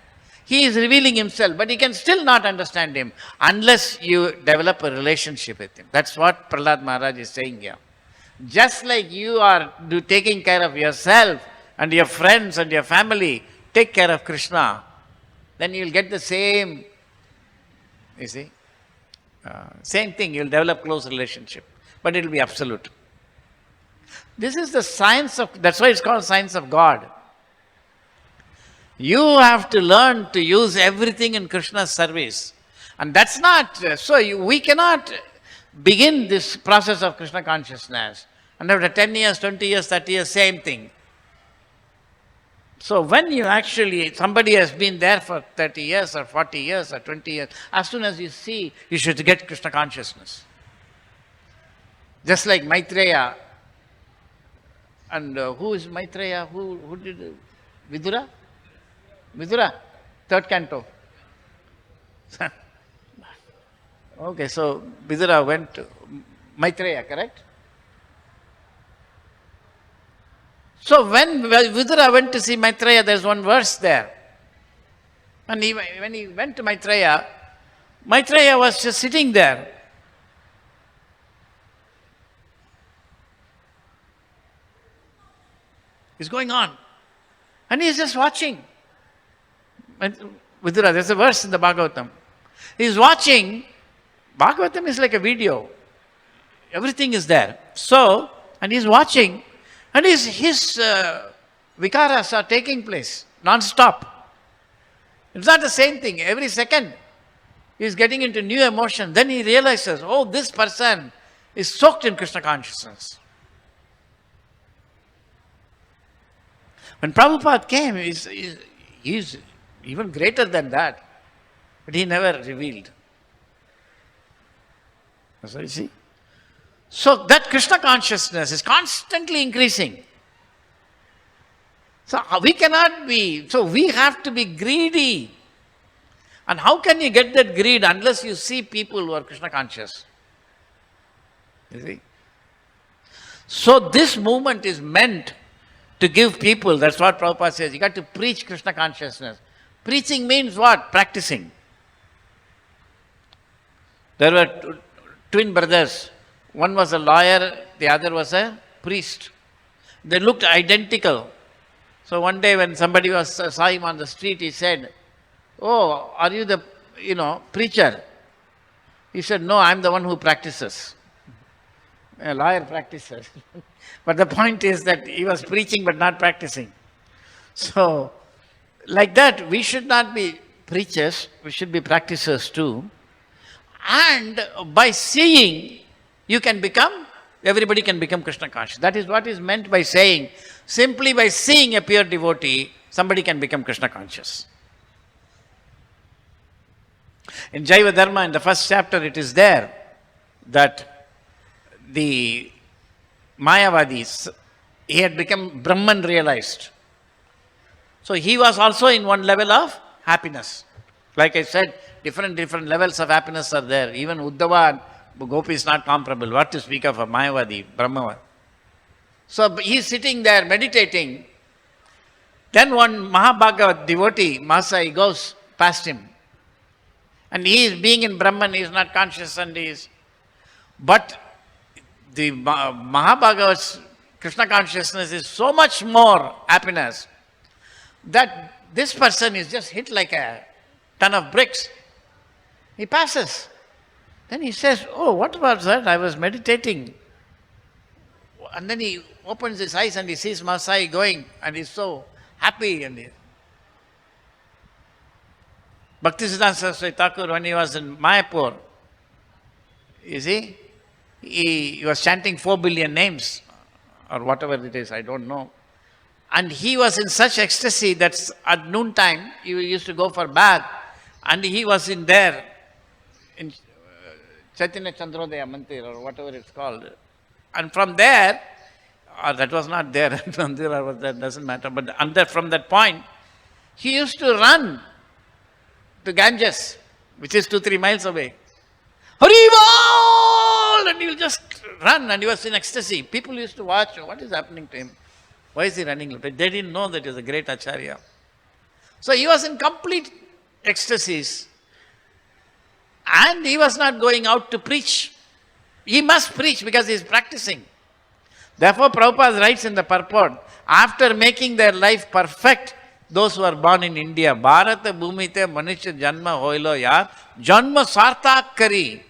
he is revealing himself, but you can still not understand him unless you develop a relationship with him. That's what Prahlad Maharaj is saying here. Just like you are taking care of yourself and your friends and your family, take care of Krishna, then you will get the same, you see, same thing, you will develop close relationship, but it will be absolute. This is the science of, that's why it's called science of God. You have to learn to use everything in Krishna's service. And that's not, we cannot begin this process of Krishna consciousness and after 10 years, 20 years, 30 years, same thing. So when you actually, somebody has been there for 30 years or 40 years or 20 years, as soon as you see, you should get Krishna consciousness. Just like Maitreya. And who is Maitreya? Who did Vidura? Vidura, third canto. Okay, so Vidura went to Maitreya, correct? So when Vidura went to see Maitreya, there's one verse there. And when he went to Maitreya, Maitreya was just sitting there. It's going on. And he's just watching. Vidura, there's a verse in the Bhagavatam. He's watching Bhagavatam is like a video. Everything is there. So, and he's watching, and his vikaras are taking place non-stop. It's not the same thing. Every second, he's getting into new emotion. Then he realizes, oh, this person is soaked in Krishna consciousness. When Prabhupada came, he's even greater than that. But he never revealed. That's what you see. So that Krishna consciousness is constantly increasing. So we cannot be, so we have to be greedy. And how can you get that greed unless you see people who are Krishna conscious? You see? So this movement is meant to give people, that's what Prabhupada says, you got to preach Krishna consciousness. Preaching means what? Practicing. There were twin brothers. One was a lawyer, the other was a priest. They looked identical. So one day when somebody saw him on the street, he said, oh, are you the, preacher? He said, no, I'm the one who practices. A lawyer practices. But the point is that he was preaching but not practicing. So, like that, we should not be preachers, we should be practicers too. And by seeing, everybody can become Krishna conscious. That is what is meant by saying, simply by seeing a pure devotee, somebody can become Krishna conscious. In Jaiva Dharma, in the first chapter, it is there that the Mayavadis, he had become Brahman realized. So he was also in one level of happiness. Like I said, different levels of happiness are there. Even Uddhava and Gopi is not comparable. What to speak of a Mayavadi, Brahma? So he is sitting there meditating. Then one Mahabhagavat devotee, Masai, goes past him. And he is being in Brahman, he is not conscious and he is. But the Mahabhagavat's Krishna consciousness is so much more happiness that this person is just hit like a ton of bricks. He passes. Then he says, oh, what was that? I was meditating. And then he opens his eyes and he sees Masai going and he's so happy. And Bhaktisiddhanta Saraswati Thakur, when he was in Mayapur, you see, he was chanting 4 billion names or whatever it is, I don't know. And he was in such ecstasy that at noontime, he used to go for bath and he was in there, in Chaitanya Chandrodaya Mandir or whatever it's called. And from there, or that was not there, that doesn't matter, but from that point, he used to run to Ganges, which is 2-3 miles away. Haribol! And he will just run, and he was in ecstasy. People used to watch, what is happening to him? Why is he running? They didn't know that he was a great Acharya. So he was in complete ecstasies. And he was not going out to preach. He must preach because he is practicing. Therefore, Prabhupada writes in the purport, after making their life perfect, those who are born in India, Bharata Bhumite Manushya Janma Hoilo Yar, Janma Sartak Kari.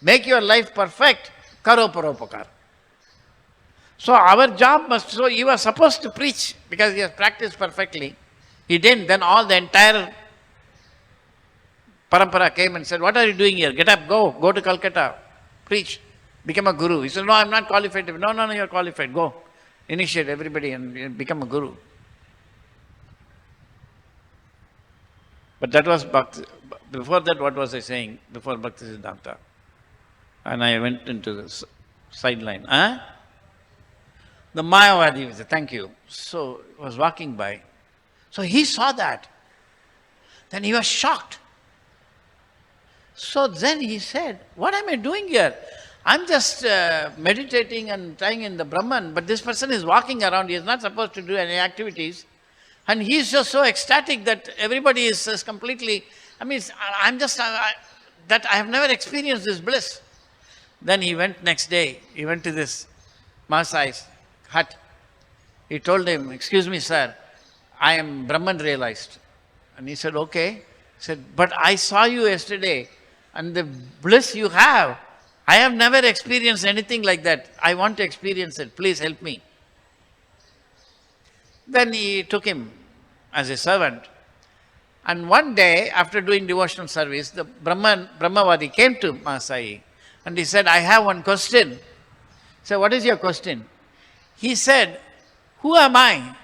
Make your life perfect, Karo Paropakar. So our job so he was supposed to preach because he has practiced perfectly. He didn't. Then all the entire parampara came and said, what are you doing here? Get up, go to Calcutta, preach, become a guru. He said, no, I'm not qualified. No, you're qualified. Go, initiate everybody and become a guru. But that was Bhakti. Before that, what was I saying? Before Bhakti Siddhanta. And I went into the sideline. The Mayavadi, thank you. So, was walking by. So he saw that. Then he was shocked. So then he said, what am I doing here? I'm just meditating and trying in the Brahman, but this person is walking around. He is not supposed to do any activities. And he is just so ecstatic that everybody is completely, that I have never experienced this bliss. Then he went next day, he went to this Masai's hut. He told him, excuse me, sir, I am Brahman realized. And he said, okay. He said, but I saw you yesterday and the bliss you have. I have never experienced anything like that. I want to experience it. Please help me. Then he took him as a servant. And one day, after doing devotional service, the Brahmavadi came to Masai and he said, I have one question. He said, what is your question? He said, who am I?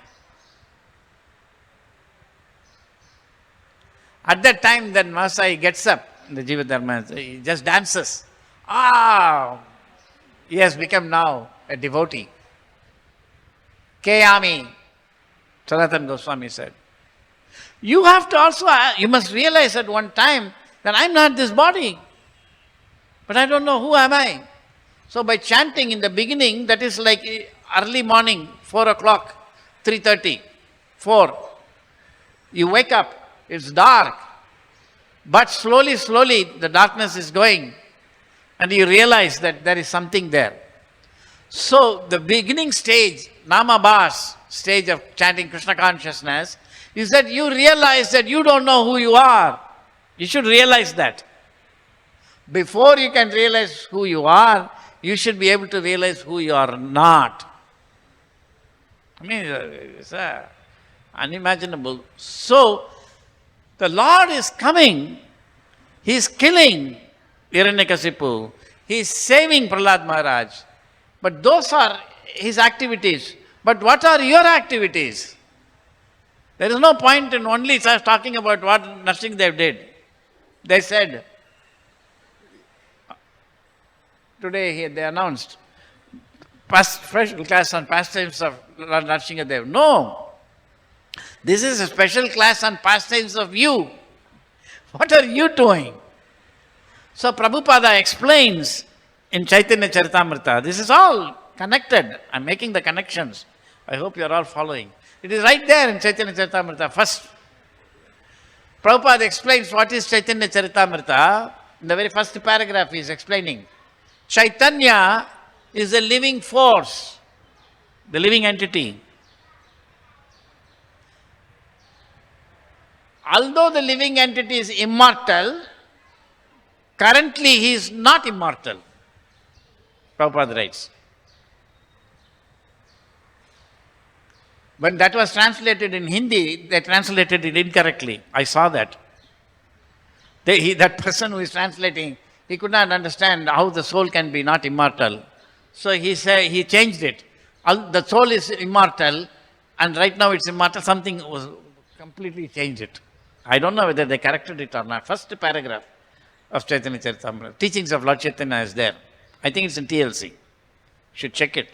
At that time, then Masai gets up, the Jiva Dharma, he just dances. He has become now a devotee. Kayami, Sanatana Goswami said. You have to also, you must realize at one time that I'm not this body. But I don't know who am I. So by chanting in the beginning, that is like early morning, 4 o'clock, 3:30, 4. You wake up, it's dark. But slowly, the darkness is going. And you realize that there is something there. So the beginning stage, Namabhas stage of chanting Krishna consciousness, is that you realize that you don't know who you are. You should realize that. Before you can realize who you are, you should be able to realize who you are not. I mean, it's unimaginable. So, the Lord is coming. He is killing Hiranyakasipu. He is saving Prahlad Maharaj. But those are his activities. But what are your activities? There is no point in only talking about what Nrsimhadev did. They said, today they announced special class on pastimes of Nrsimhadev. No. This is a special class on pastimes of you. What are you doing? So Prabhupada explains in Chaitanya Charitamrita, this is all connected. I'm making the connections. I hope you're all following. It is right there in Chaitanya Charitamrita. First, Prabhupada explains what is Chaitanya Charitamrita. In the very first paragraph he is explaining. Chaitanya is a living force, the living entity. Although the living entity is immortal, currently he is not immortal. Prabhupada writes. When that was translated in Hindi, they translated it incorrectly. I saw that. That person who is translating, he could not understand how the soul can be not immortal. So he changed it. The soul is immortal, and right now it's immortal. Something was completely changed it. I don't know whether they corrected it or not. First paragraph of Chaitanya Charitamrita. Teachings of Lord Chaitanya is there. I think it's in TLC. You should check it.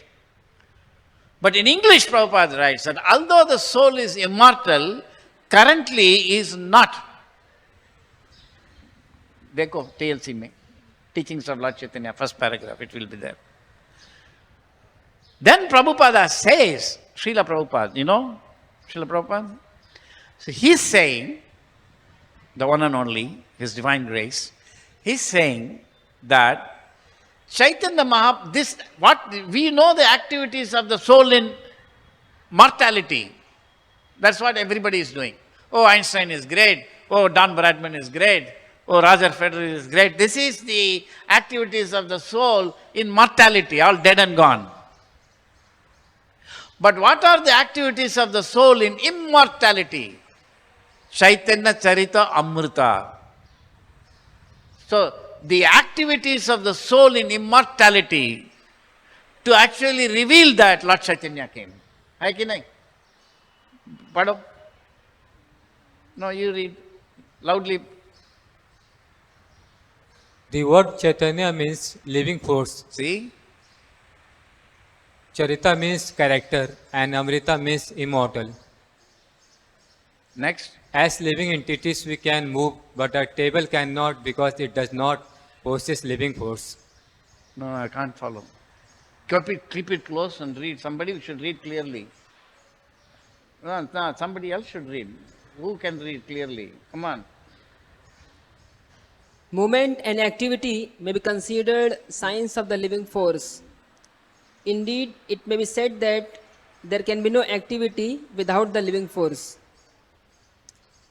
But in English, Prabhupada writes that although the soul is immortal, currently is not. Dekho, TLC mein. Teachings of Lord Chaitanya, first paragraph, it will be there. Then Prabhupada says, Srila Prabhupada, you know Srila Prabhupada? So he's saying, the one and only, His Divine Grace, he's saying that Chaitanya Mahaprabhu, we know the activities of the soul in mortality. That's what everybody is doing. Oh, Einstein is great. Oh, Don Bradman is great. Oh, Roger Federer is great. This is the activities of the soul in mortality, all dead and gone. But what are the activities of the soul in immortality? Chaitanya Charita Amrita. So, the activities of the soul in immortality, to actually reveal that, Lord Chaitanya came. Hai ki nahi? Pado? No, you read loudly. The word Chaitanya means living force. See? Charita means character and Amrita means immortal. Next. As living entities we can move, but a table cannot because it does not possess living force. No, I can't follow. Keep it close and read. Somebody should read clearly. No, somebody else should read. Who can read clearly? Come on. Movement and activity may be considered signs of the living force. Indeed, it may be said that there can be no activity without the living force.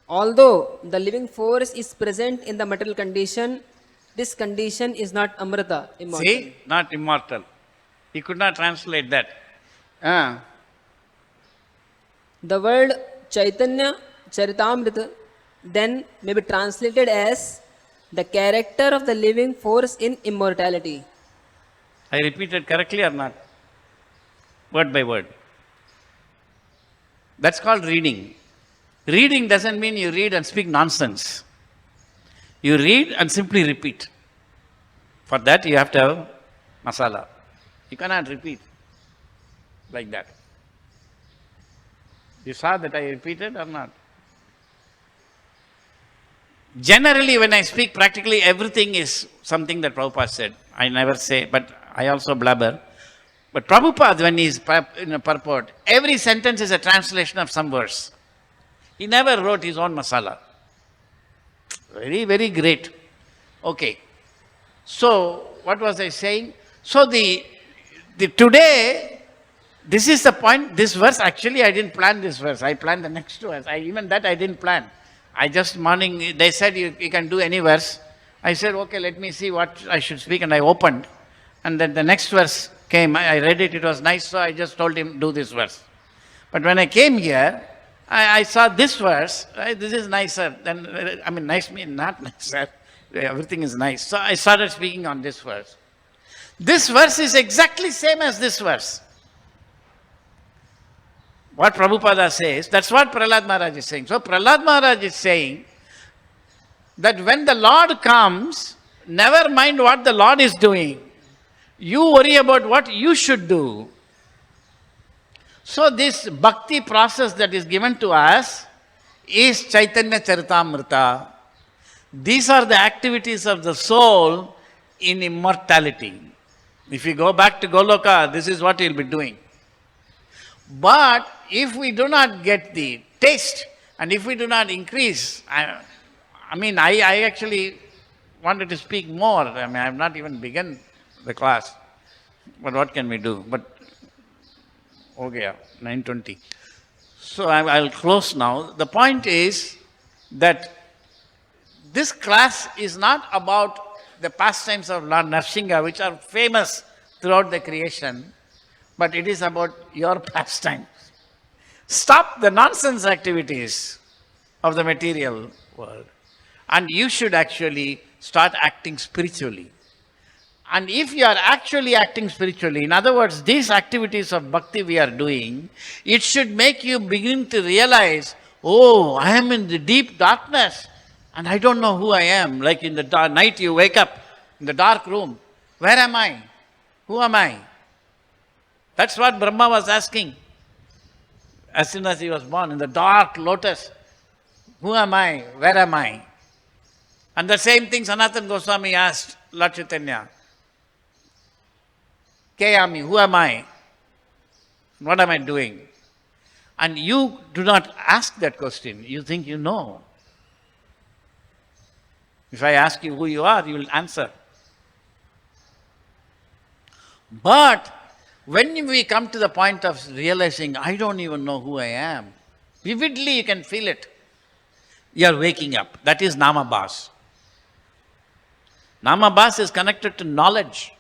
Although the living force is present in the material condition, this condition is not Amrita, immortal. See, not immortal. He could not translate that. The word Chaitanya Charitamrita then may be translated as the character of the living force in immortality. I repeated correctly or not? Word by word. That's called reading. Reading doesn't mean you read and speak nonsense. You read and simply repeat. For that you have to have masala. You cannot repeat like that. You saw that I repeated or not? Generally, when I speak, practically everything is something that Prabhupada said. I never say, but I also blabber. But Prabhupada, when he is in a purport, every sentence is a translation of some verse. He never wrote his own masala. Very, very great. Okay. So, what was I saying? So, the today, this is the point, this verse, actually I didn't plan this verse. I planned the next verse. Even that I didn't plan. I just morning, they said you can do any verse. I said, okay, let me see what I should speak. And I opened. And then the next verse came. I read it. It was nice. So I just told him, do this verse. But when I came here, I saw this verse. This is nicer. Then, nice means not nicer. Everything is nice. So I started speaking on this verse. This verse is exactly same as this verse. What Prabhupada says, that's what Prahlad Maharaj is saying. So Prahlad Maharaj is saying that when the Lord comes, never mind what the Lord is doing. You worry about what you should do. So this bhakti process that is given to us is Chaitanya Charitamrita. These are the activities of the soul in immortality. If you go back to Goloka, this is what you'll be doing. But if we do not get the taste and if we do not increase, I actually wanted to speak more. I have not even begun the class. But what can we do? But, okay, 9:20. So I'll close now. The point is that this class is not about the pastimes of Lord Narsingha, which are famous throughout the creation, but it is about your pastimes. Stop the nonsense activities of the material world. And you should actually start acting spiritually. And if you are actually acting spiritually, in other words, these activities of bhakti we are doing, it should make you begin to realize, oh, I am in the deep darkness and I don't know who I am. Like in the night you wake up in the dark room. Where am I? Who am I? That's what Brahma was asking. As soon as he was born, in the dark lotus, who am I? Where am I? And the same thing Sanatana Goswami asked Lord Chaitanya. Kayami, who am I? What am I doing? And you do not ask that question. You think you know. If I ask you who you are, you will answer. But when we come to the point of realizing, I don't even know who I am, vividly you can feel it. You are waking up. That is Namabhas. Namabhas is connected to knowledge.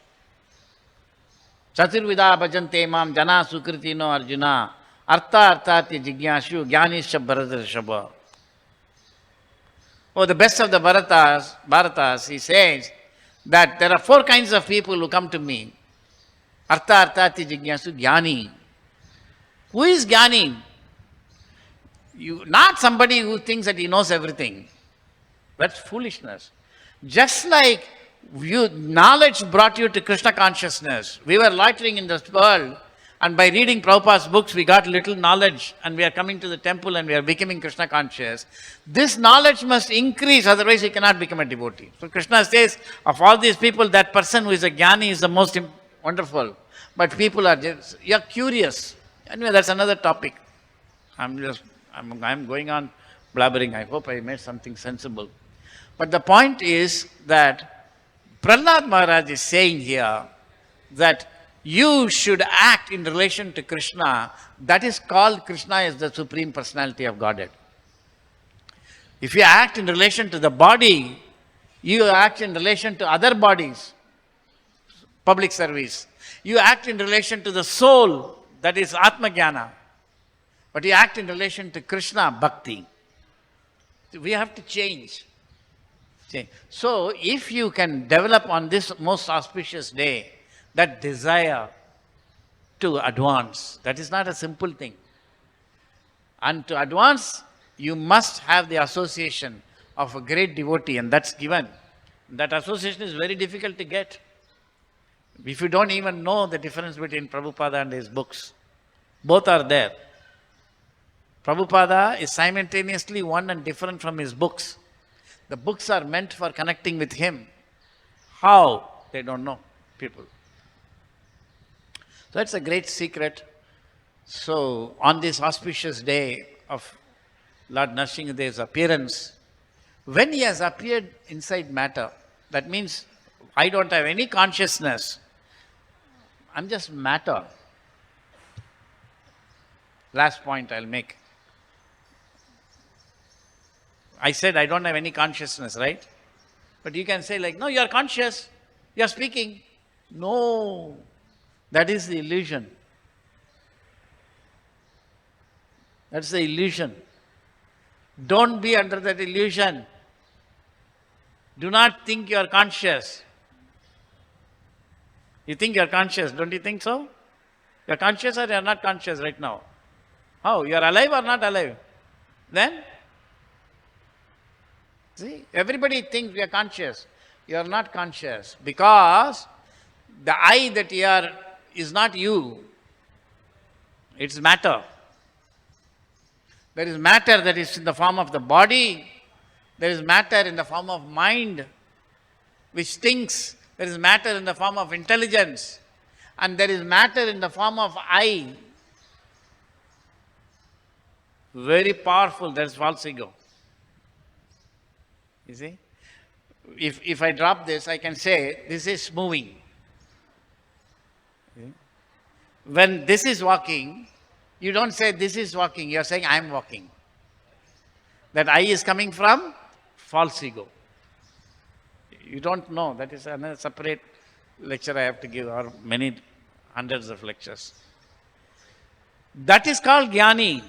Chaturvida bhajante mam jana sukritino arjuna artha arthati jigyashu jnanischa bharatarshava. Oh, the best of the Bharatas, he says that there are 4 kinds of people who come to me. Artha arthati jigyasu jnani. Who is jnani? Not somebody who thinks that he knows everything. That's foolishness. Just like knowledge brought you to Krishna consciousness. We were loitering in this world and by reading Prabhupada's books we got little knowledge and we are coming to the temple and we are becoming Krishna conscious. This knowledge must increase, otherwise you cannot become a devotee. So Krishna says, of all these people, that person who is a jnani is the most wonderful. But people are just, you're curious. Anyway, that's another topic. I'm going on blabbering. I hope I made something sensible. But the point is that Prahlad Maharaj is saying here that you should act in relation to Krishna. That is called Krishna as the Supreme Personality of Godhead. If you act in relation to the body, You act in relation to other bodies, public service. You act in relation to the soul, that is Atma Jnana. But you act in relation to Krishna, Bhakti. We have to change. So, if you can develop on this most auspicious day that desire to advance, that is not a simple thing. And to advance, you must have the association of a great devotee, and that's given. That association is very difficult to get. If you don't even know the difference between Prabhupada and his books, both are there. Prabhupada is simultaneously one and different from his books. The books are meant for connecting with him. How? They don't know, people. So that's a great secret. So on this auspicious day of Lord Nrsimhadeva's appearance, when he has appeared inside matter, that means I don't have any consciousness. I'm just matter. Last point I'll make. I said I don't have any consciousness, right? But you can say like, no, you are conscious. You are speaking. No, that is the illusion. That's the illusion. Don't be under that illusion. Do not think you are conscious. You think you are conscious, don't you think so? You are conscious or you are not conscious right now? How? You are alive or not alive? Then? See, everybody thinks we are conscious. You are not conscious because the I that you are is not you. It's matter. There is matter that is in the form of the body. There is matter in the form of mind, which thinks. There is matter in the form of intelligence. And there is matter in the form of I. Very powerful, that is false ego. You see? If I drop this, I can say, this is moving. When this is walking, you don't say this is walking, you are saying I am walking. That I is coming from false ego. You don't know, that is another separate lecture I have to give, or many hundreds of lectures. That is called jnani.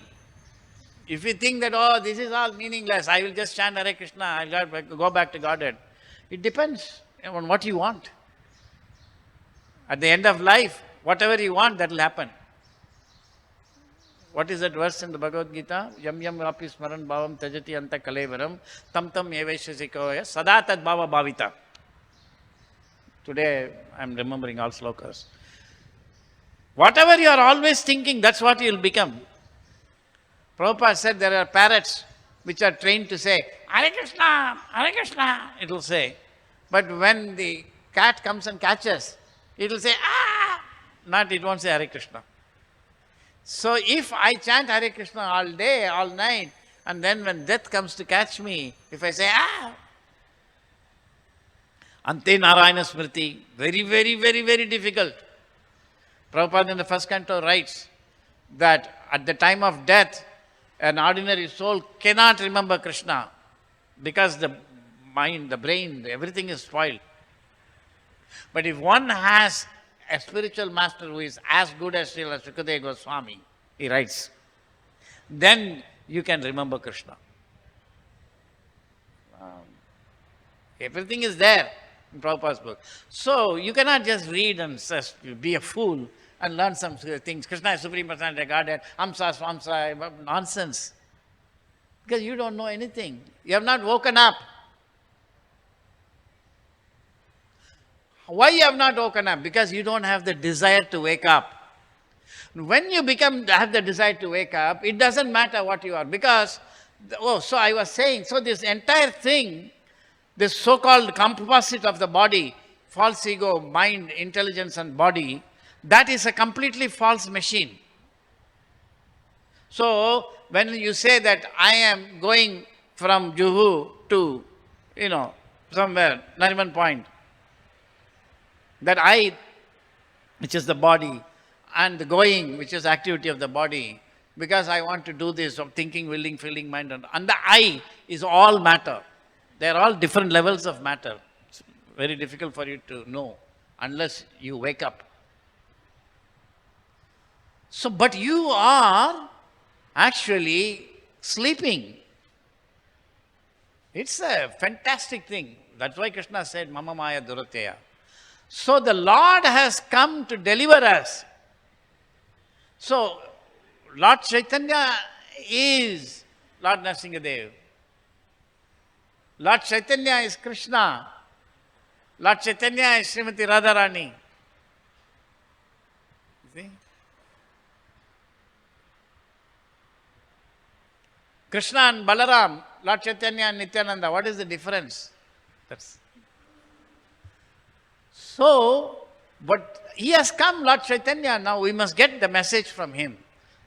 If you think that, oh, this is all meaningless, I will just chant Hare Krishna, I will go back to Godhead. It depends on what you want. At the end of life, whatever you want, that will happen. What is that verse in the Bhagavad-gita? Yam yam vapi smaran bhavam tajati anta kalevaram tam tam eveshasikoya sada tad bhava bhavita. Today I am remembering all slokas. Whatever you are always thinking, that's what you will become. Prabhupada said there are parrots which are trained to say, Hare Krishna, Hare Krishna, it will say. But when the cat comes and catches, it will say, ah, it won't say Hare Krishna. So if I chant Hare Krishna all day, all night, and then when death comes to catch me, if I say, Ante Narayana Smriti, very, very, very, very difficult. Prabhupada in the first canto writes that at the time of death, an ordinary soul cannot remember Krishna because the mind, the brain, everything is spoiled. But if one has a spiritual master who is as good as Srila Sukadeva Goswami, he writes, then you can remember Krishna. Everything is there in Prabhupada's book. So you cannot just read and just be a fool and learn some things. Krishna is Supreme Personality of Godhead, Amsa, Swamsa, nonsense. Because you don't know anything. You have not woken up. Why you have not woken up? Because you don't have the desire to wake up. When you have the desire to wake up, it doesn't matter what you are. Because, so I was saying, so this entire thing, this so-called composite of the body, false ego, mind, intelligence and body, that is a completely false machine. So, when you say that I am going from Juhu to, somewhere, Nariman Point, that I, which is the body, and the going, which is activity of the body, because I want to do this, of thinking, willing, feeling, mind, and the I is all matter. They are all different levels of matter. It's very difficult for you to know unless you wake up. So, but you are actually sleeping. It's a fantastic thing. That's why Krishna said, Mama Maya Durateya. So the Lord has come to deliver us. So, Lord Chaitanya is Lord Nrsimhadev. Lord Chaitanya is Krishna. Lord Chaitanya is Srimati Radharani. See? Krishna and Balaram, Lord Chaitanya and Nityananda, what is the difference? So, but he has come, Lord Chaitanya, now we must get the message from him.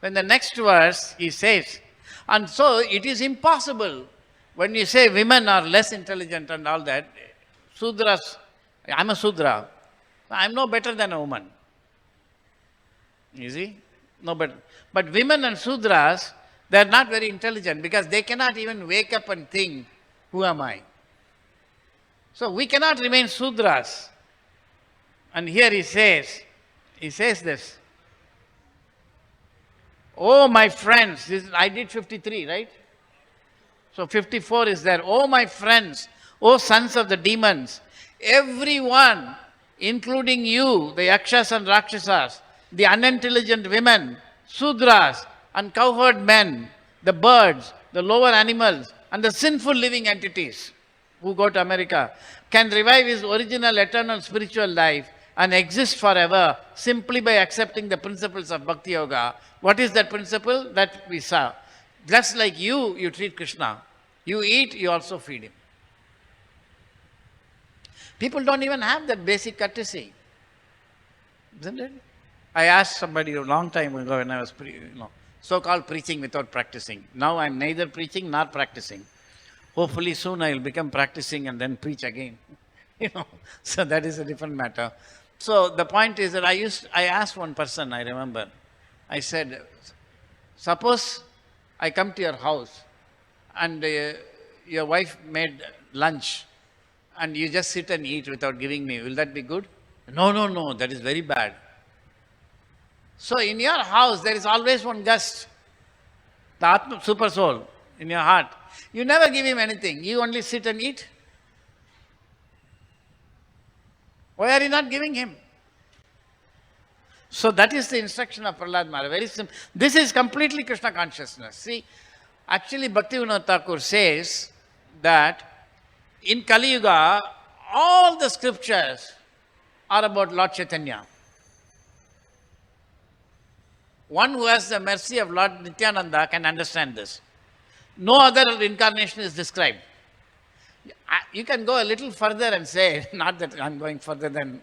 In the next verse, he says, and so it is impossible when you say women are less intelligent and all that, Sudras, I'm a Sudra, I'm no better than a woman. You see? No better. But women and Sudras, they are not very intelligent because they cannot even wake up and think, who am I? So we cannot remain Sudras. And here he says this. Oh, my friends, I did 53, right? So 54 is there. Oh, my friends, oh, sons of the demons, everyone, including you, the Yakshas and Rakshasas, the unintelligent women, Sudras, and cowherd men, the birds, the lower animals, and the sinful living entities who go to America, can revive his original eternal spiritual life and exist forever simply by accepting the principles of Bhakti Yoga. What is that principle? That we saw. Just like you treat Krishna. You eat, you also feed him. People don't even have that basic courtesy. Isn't it? I asked somebody a long time ago when I was so-called preaching without practicing. Now I'm neither preaching nor practicing. Hopefully soon I will become practicing and then preach again. So that is a different matter. So the point is that I asked one person, I remember, I said, suppose I come to your house and your wife made lunch and you just sit and eat without giving me, will that be good? No, that is very bad. So in your house there is always one guest, the Atma, super soul in your heart. You never give him anything, you only sit and eat. Why are you not giving him? So that is the instruction of Prahlad Maharaj. Very simple. This is completely Krishna consciousness. See, actually Bhaktivinoda Thakur says that in Kali Yuga, all the scriptures are about Lord Chaitanya. One who has the mercy of Lord Nityananda can understand this. No other incarnation is described. You can go a little further and say, not that I'm going further than,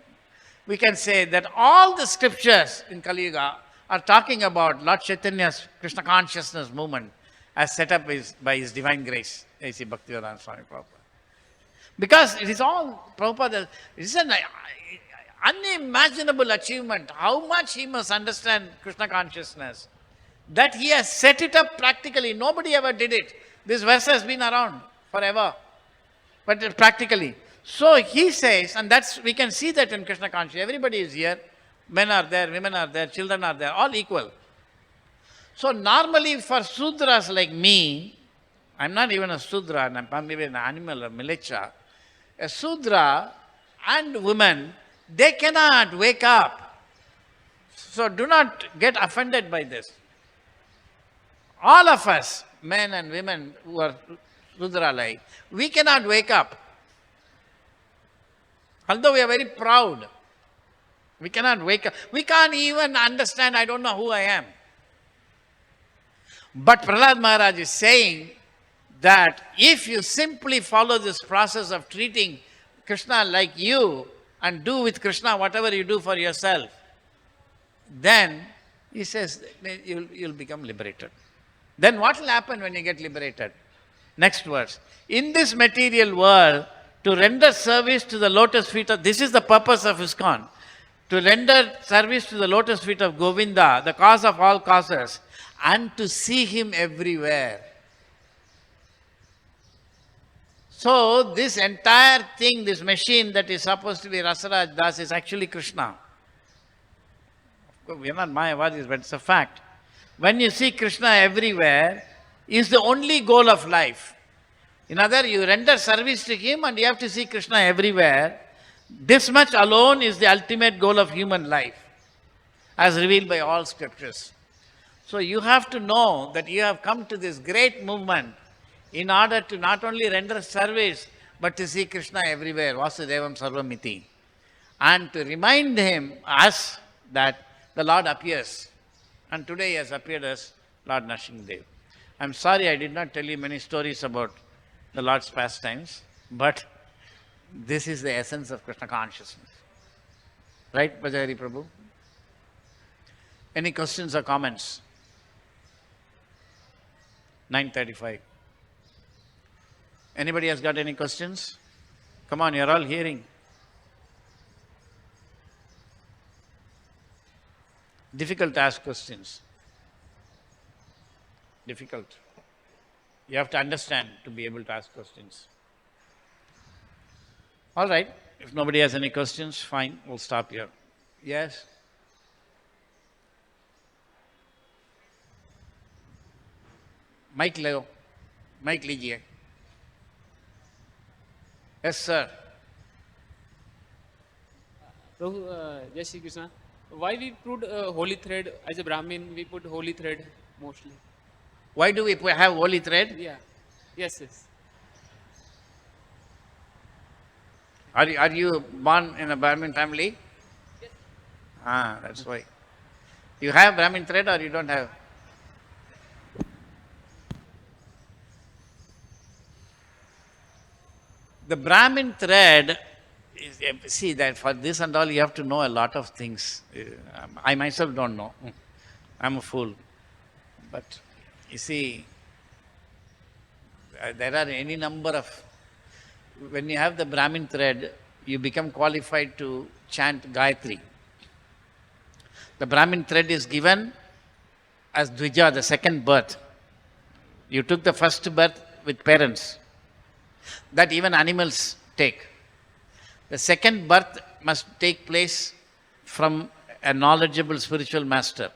we can say that all the scriptures in Kali Yuga are talking about Lord Chaitanya's Krishna consciousness movement as set up by his divine grace, A.C. Bhaktivedanta Swami Prabhupada. Because it is all, Prabhupada, it is an unimaginable achievement. How much he must understand Krishna consciousness. That he has set it up practically. Nobody ever did it. This verse has been around forever. But practically. So he says, and we can see that in Krishna consciousness. Everybody is here. Men are there, women are there, children are there, all equal. So normally for Sudras like me, I'm not even a Sudra, I'm maybe an animal or Milecha. A Sudra and women, they cannot wake up. So do not get offended by this. All of us, men and women who are Rudra-like, we cannot wake up. Although we are very proud, we cannot wake up. We can't even understand, I don't know who I am. But Prahlad Maharaj is saying that if you simply follow this process of treating Krishna like you and do with Krishna whatever you do for yourself, then he says you'll become liberated. Then what will happen when you get liberated? Next verse. In this material world, to render service to the lotus feet of, this is the purpose of ISKCON, to render service to the lotus feet of Govinda, the cause of all causes, and to see him everywhere. So this entire thing, this machine that is supposed to be Rasaraj Das is actually Krishna. Of course, we are not Mayavadis, but it's a fact. When you see Krishna everywhere, is the only goal of life. In other, you render service to him and you have to see Krishna everywhere. This much alone is the ultimate goal of human life, as revealed by all scriptures. So you have to know that you have come to this great movement in order to not only render service, but to see Krishna everywhere, Vasudevam Sarvamiti. And to remind us that the Lord appears. And today he has appeared as Lord Nrsimhadev. I'm sorry I did not tell you many stories about the Lord's pastimes, but this is the essence of Krishna consciousness. Right, Bhajari Prabhu? Any questions or comments? 9:35. Anybody has got any questions? Come on, you're all hearing. Difficult to ask questions. Difficult. You have to understand to be able to ask questions. All right. If nobody has any questions, fine. We'll stop here. Yes? Mic Leo. Mic lijiye. Yes, sir. Prabhu, Jai Shri Krishna. Why we put holy thread as a Brahmin? We put holy thread mostly. Why do we have holy thread? Yeah. Yes, yes. Are you born in a Brahmin family? Yes. Ah, that's why. You have Brahmin thread or you don't have? The Brahmin thread is, see that for this and all you have to know a lot of things. I myself don't know. I'm a fool. But you see, there are any number of, when you have the Brahmin thread, you become qualified to chant Gayatri. The Brahmin thread is given as Dvija, the second birth. You took the first birth with parents. That even animals take. The second birth must take place from a knowledgeable spiritual master.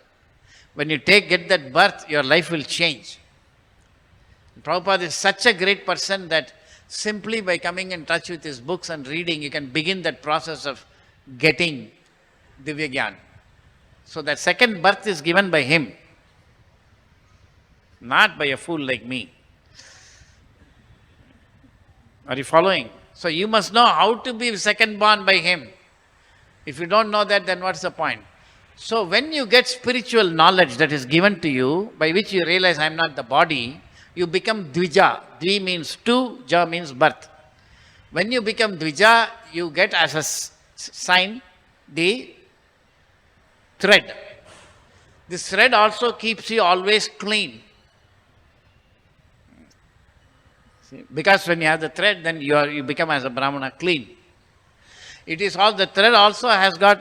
When you get that birth, your life will change. Prabhupada is such a great person that simply by coming in touch with his books and reading, you can begin that process of getting Divya Gyan. So that second birth is given by him, not by a fool like me. Are you following? So you must know how to be second born by him. If you don't know that, then what's the point? So when you get spiritual knowledge that is given to you, by which you realize I am not the body, you become Dvija. Dvi means two, Ja means birth. When you become Dvija, you get as a sign the thread. This thread also keeps you always clean. See, because when you have the thread, then you become as a Brahmana clean. It is all, the thread also has got,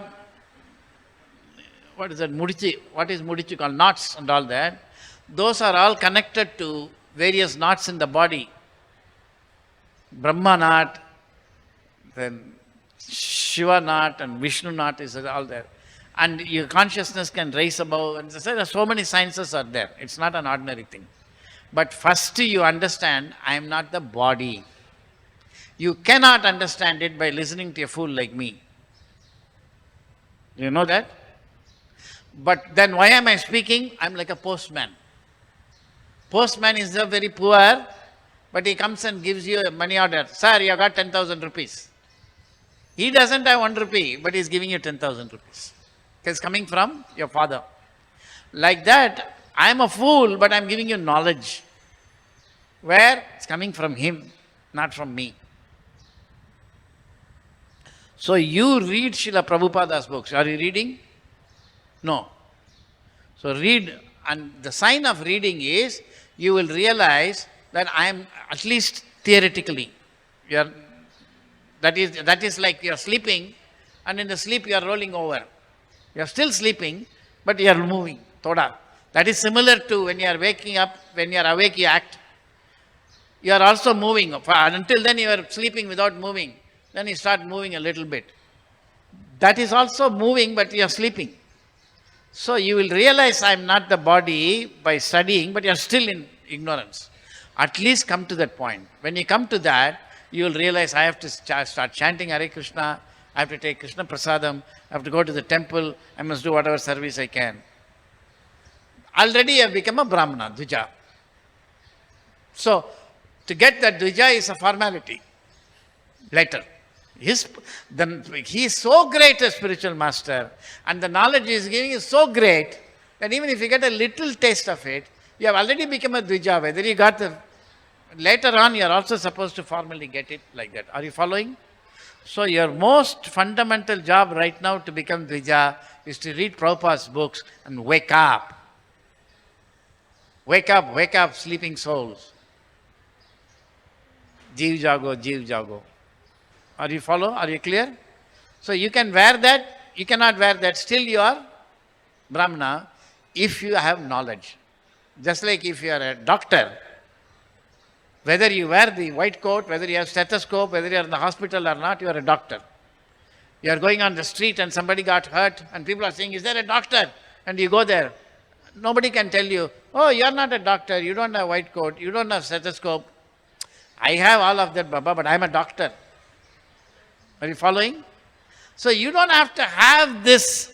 what is that, mudichi? What is mudichi called? Knots and all that. Those are all connected to various knots in the body. Brahma knot, then Shiva knot and Vishnu knot is all there. And your consciousness can rise above. And so many sciences are there. It's not an ordinary thing. But first you understand, I am not the body. You cannot understand it by listening to a fool like me. You know that? But then why am I speaking? I'm like a postman. Postman is very poor, but he comes and gives you a money order. Sir, you got 10,000 rupees. He doesn't have 1 rupee, but he's giving you 10,000 rupees. It's coming from your father. Like that, I'm a fool, but I'm giving you knowledge. Where? It's coming from him, not from me. So you read Srila Prabhupada's books. Are you reading? No. So read, and the sign of reading is, you will realize that I am, at least theoretically, that is like you are sleeping, and in the sleep you are rolling over. You are still sleeping, but you are moving. Thoda. That is similar to when you are waking up, when you are awake, you act. you are also moving. Until then you are sleeping without moving. Then you start moving a little bit. That is also moving, but you are sleeping. So you will realize I am not the body by studying, but you are still in ignorance. At least come to that point. When you come to that, you will realize I have to start chanting Hare Krishna, I have to take Krishna Prasadam, I have to go to the temple, I must do whatever service I can. Already you have become a Brahmana, Dvija. So, to get that Dvija is a formality. Later. He is so great a spiritual master, and the knowledge he is giving is so great that even if you get a little taste of it, you have already become a Dvija. Whether you got the later on, you are also supposed to formally get it like that. Are you following? So your most fundamental job right now to become Dvija is to read Prabhupada's books and wake up. Wake up, sleeping souls. Jeev jago. Are you follow? Are you clear? So you can wear that, you cannot wear that. Still you are Brahmana if you have knowledge. Just like if you are a doctor, whether you wear the white coat, whether you have stethoscope, whether you are in the hospital or not, you are a doctor. You are going on the street and somebody got hurt and people are saying, is there a doctor? And you go there. Nobody can tell you, oh, you are not a doctor, you don't have white coat, you don't have stethoscope. I have all of that, Baba, but I am a doctor. Are you following? So you don't have to have this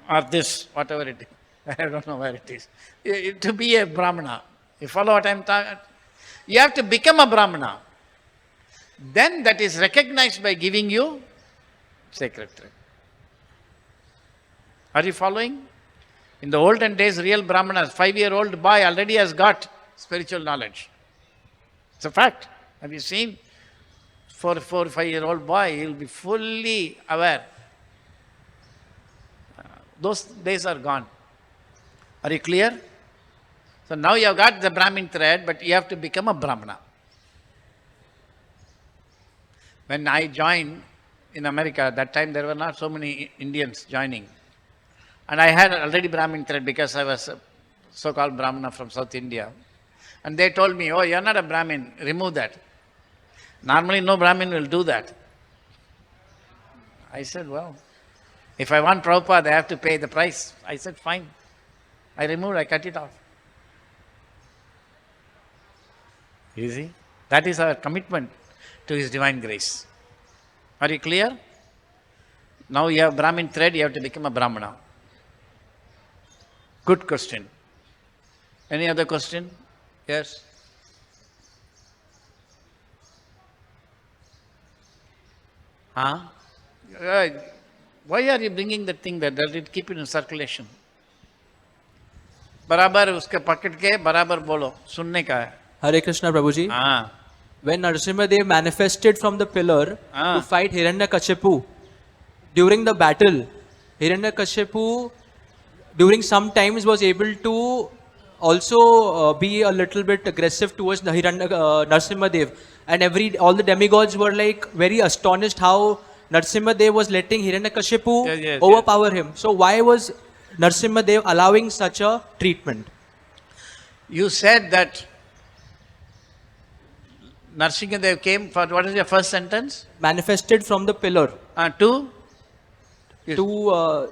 or this, whatever it is. I don't know where it is. To be a Brahmana. You follow what I am talking? You have to become a Brahmana. Then that is recognized by giving you sacred thread. Are you following? In the olden days, real Brahmanas, 5-year-old boy already has got spiritual knowledge. It's a fact. Have you seen? 5-year-old boy, he will be fully aware. Those days are gone. Are you clear? So now you have got the Brahmin thread, but you have to become a Brahmana. When I joined in America, at that time there were not so many Indians joining. And I had already Brahmin thread because I was a so-called Brahmana from South India. And they told me, oh, you are not a Brahmin, remove that. Normally no Brahmin will do that. I said, well, if I want Prabhupada, I have to pay the price. I said, fine. I removed, I cut it off. You see? That is our commitment to His divine grace. Are you clear? Now you have Brahmin thread, you have to become a Brahmana. Good question. Any other question? Yes? Huh? Why are you bringing that thing there? Does it keep it in circulation? बराबर उसके पकड़ के बराबर बोलो सुनने का है. Hare Krishna Prabhuji. हाँ. When Narasimhadev manifested from the pillar to fight Hiranyakashipu, during the battle, Hiranyakashipu during some times was able to also be a little bit aggressive towards the Narasimhadev, and all the demigods were like very astonished how Narasimhadev was letting Hiranyakashipu overpower him. So why was Narasimhadev allowing such a treatment? You said that Narasimhadev came for, what is your first sentence? Manifested from the pillar. To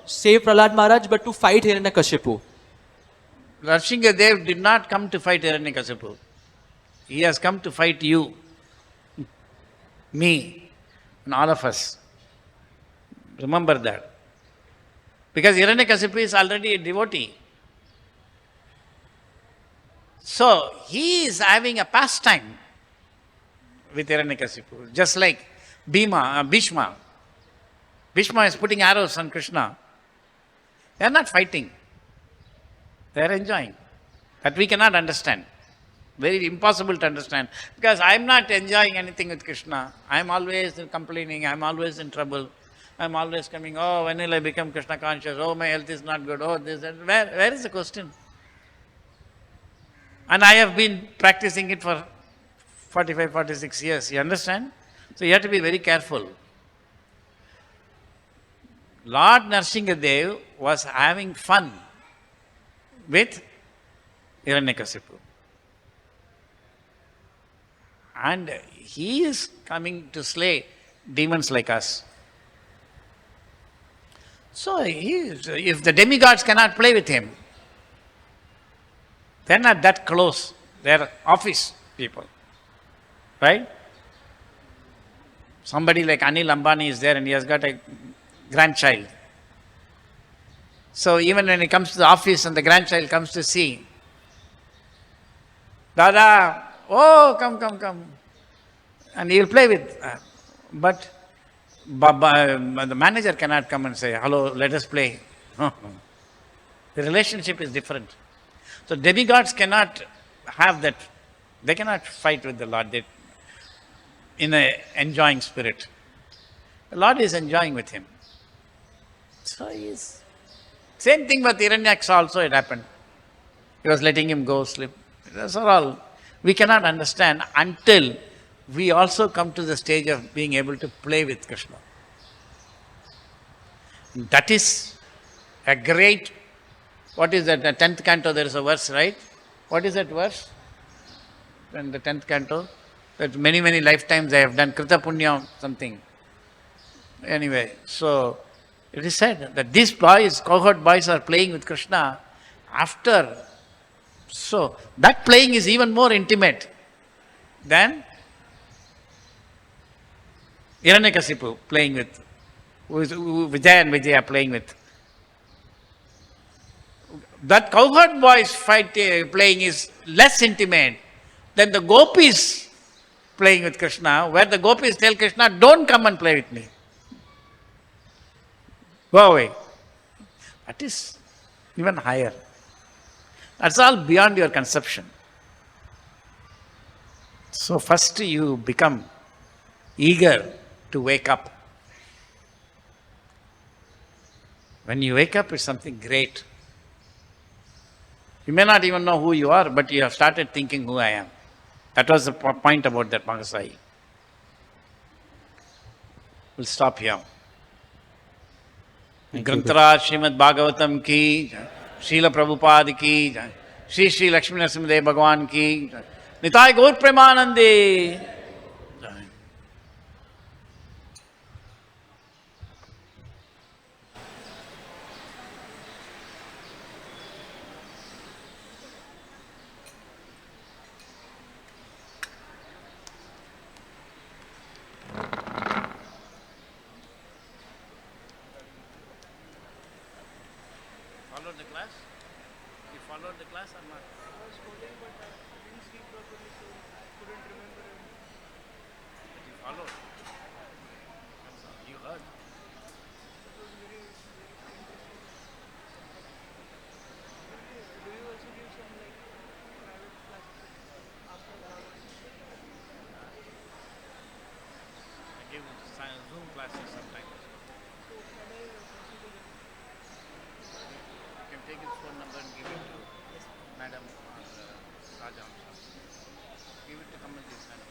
Save Prahlad Maharaj, but to fight Hiranyakashipu. Narasimhadev did not come to fight Hiranyakashipu. He has come to fight you, me, and all of us. Remember that. Because Hiranyakashipu is already a devotee. So, he is having a pastime with Hiranyakashipu. Just like Bhishma. Bhishma is putting arrows on Krishna. They are not fighting. They are enjoying. That we cannot understand. Very impossible to understand. Because I am not enjoying anything with Krishna. I am always complaining. I am always in trouble. I am always coming, oh, when will I become Krishna conscious? Oh, my health is not good. Oh, this and where is the question? And I have been practicing it for 45, 46 years. You understand? So you have to be very careful. Lord Narasimhadev was having fun with Hiranyakashipu. And he is coming to slay demons like us. So if the demigods cannot play with him, they're not that close. They're office people. Right? Somebody like Anil Ambani is there and he has got a grandchild. So even when he comes to the office and the grandchild comes to see, Dada, oh, come. And he'll play with her. But the manager cannot come and say, hello, let us play. The relationship is different. So demigods cannot have that. They cannot fight with the Lord in an enjoying spirit. The Lord is enjoying with him. So same thing with Hiranyaksha also it happened. He was letting him go slip. Those are all. We cannot understand until we also come to the stage of being able to play with Krishna. That is a great, what is that? The 10th canto, there is a verse, right? What is that verse? In the 10th canto, that many lifetimes I have done Krita Punya something. Anyway, so it is said that these boys, cohort boys are playing with Krishna after. So that playing is even more intimate than Hiranyakasipu playing with, who Vijay and Vijay are playing with. That cowherd boys playing is less intimate than the gopis playing with Krishna, where the gopis tell Krishna, don't come and play with me. Go away. That is even higher. That's all beyond your conception. So first you become eager to wake up. When you wake up, it's something great. You may not even know who you are, but you have started thinking who I am. That was the point about that Mangasai. We'll stop here. Grantaraj Srimad Bhagavatam ki, Srila Prabhupada ki, Sri Lakshmi Narasimhadev Bhagavan ki, Nitai Gaur Premanande. Followed the class? You followed the class or not? I was following, but I didn't sleep properly, so I couldn't remember everything. But you followed. That's all. You heard. It was very interesting. Do you also give some like private classes after Bhagavad? I give Zoom classes sometimes. So can I consider them? You can take his phone number and give it to Madam or Raja. Give it to Kamalji's hand.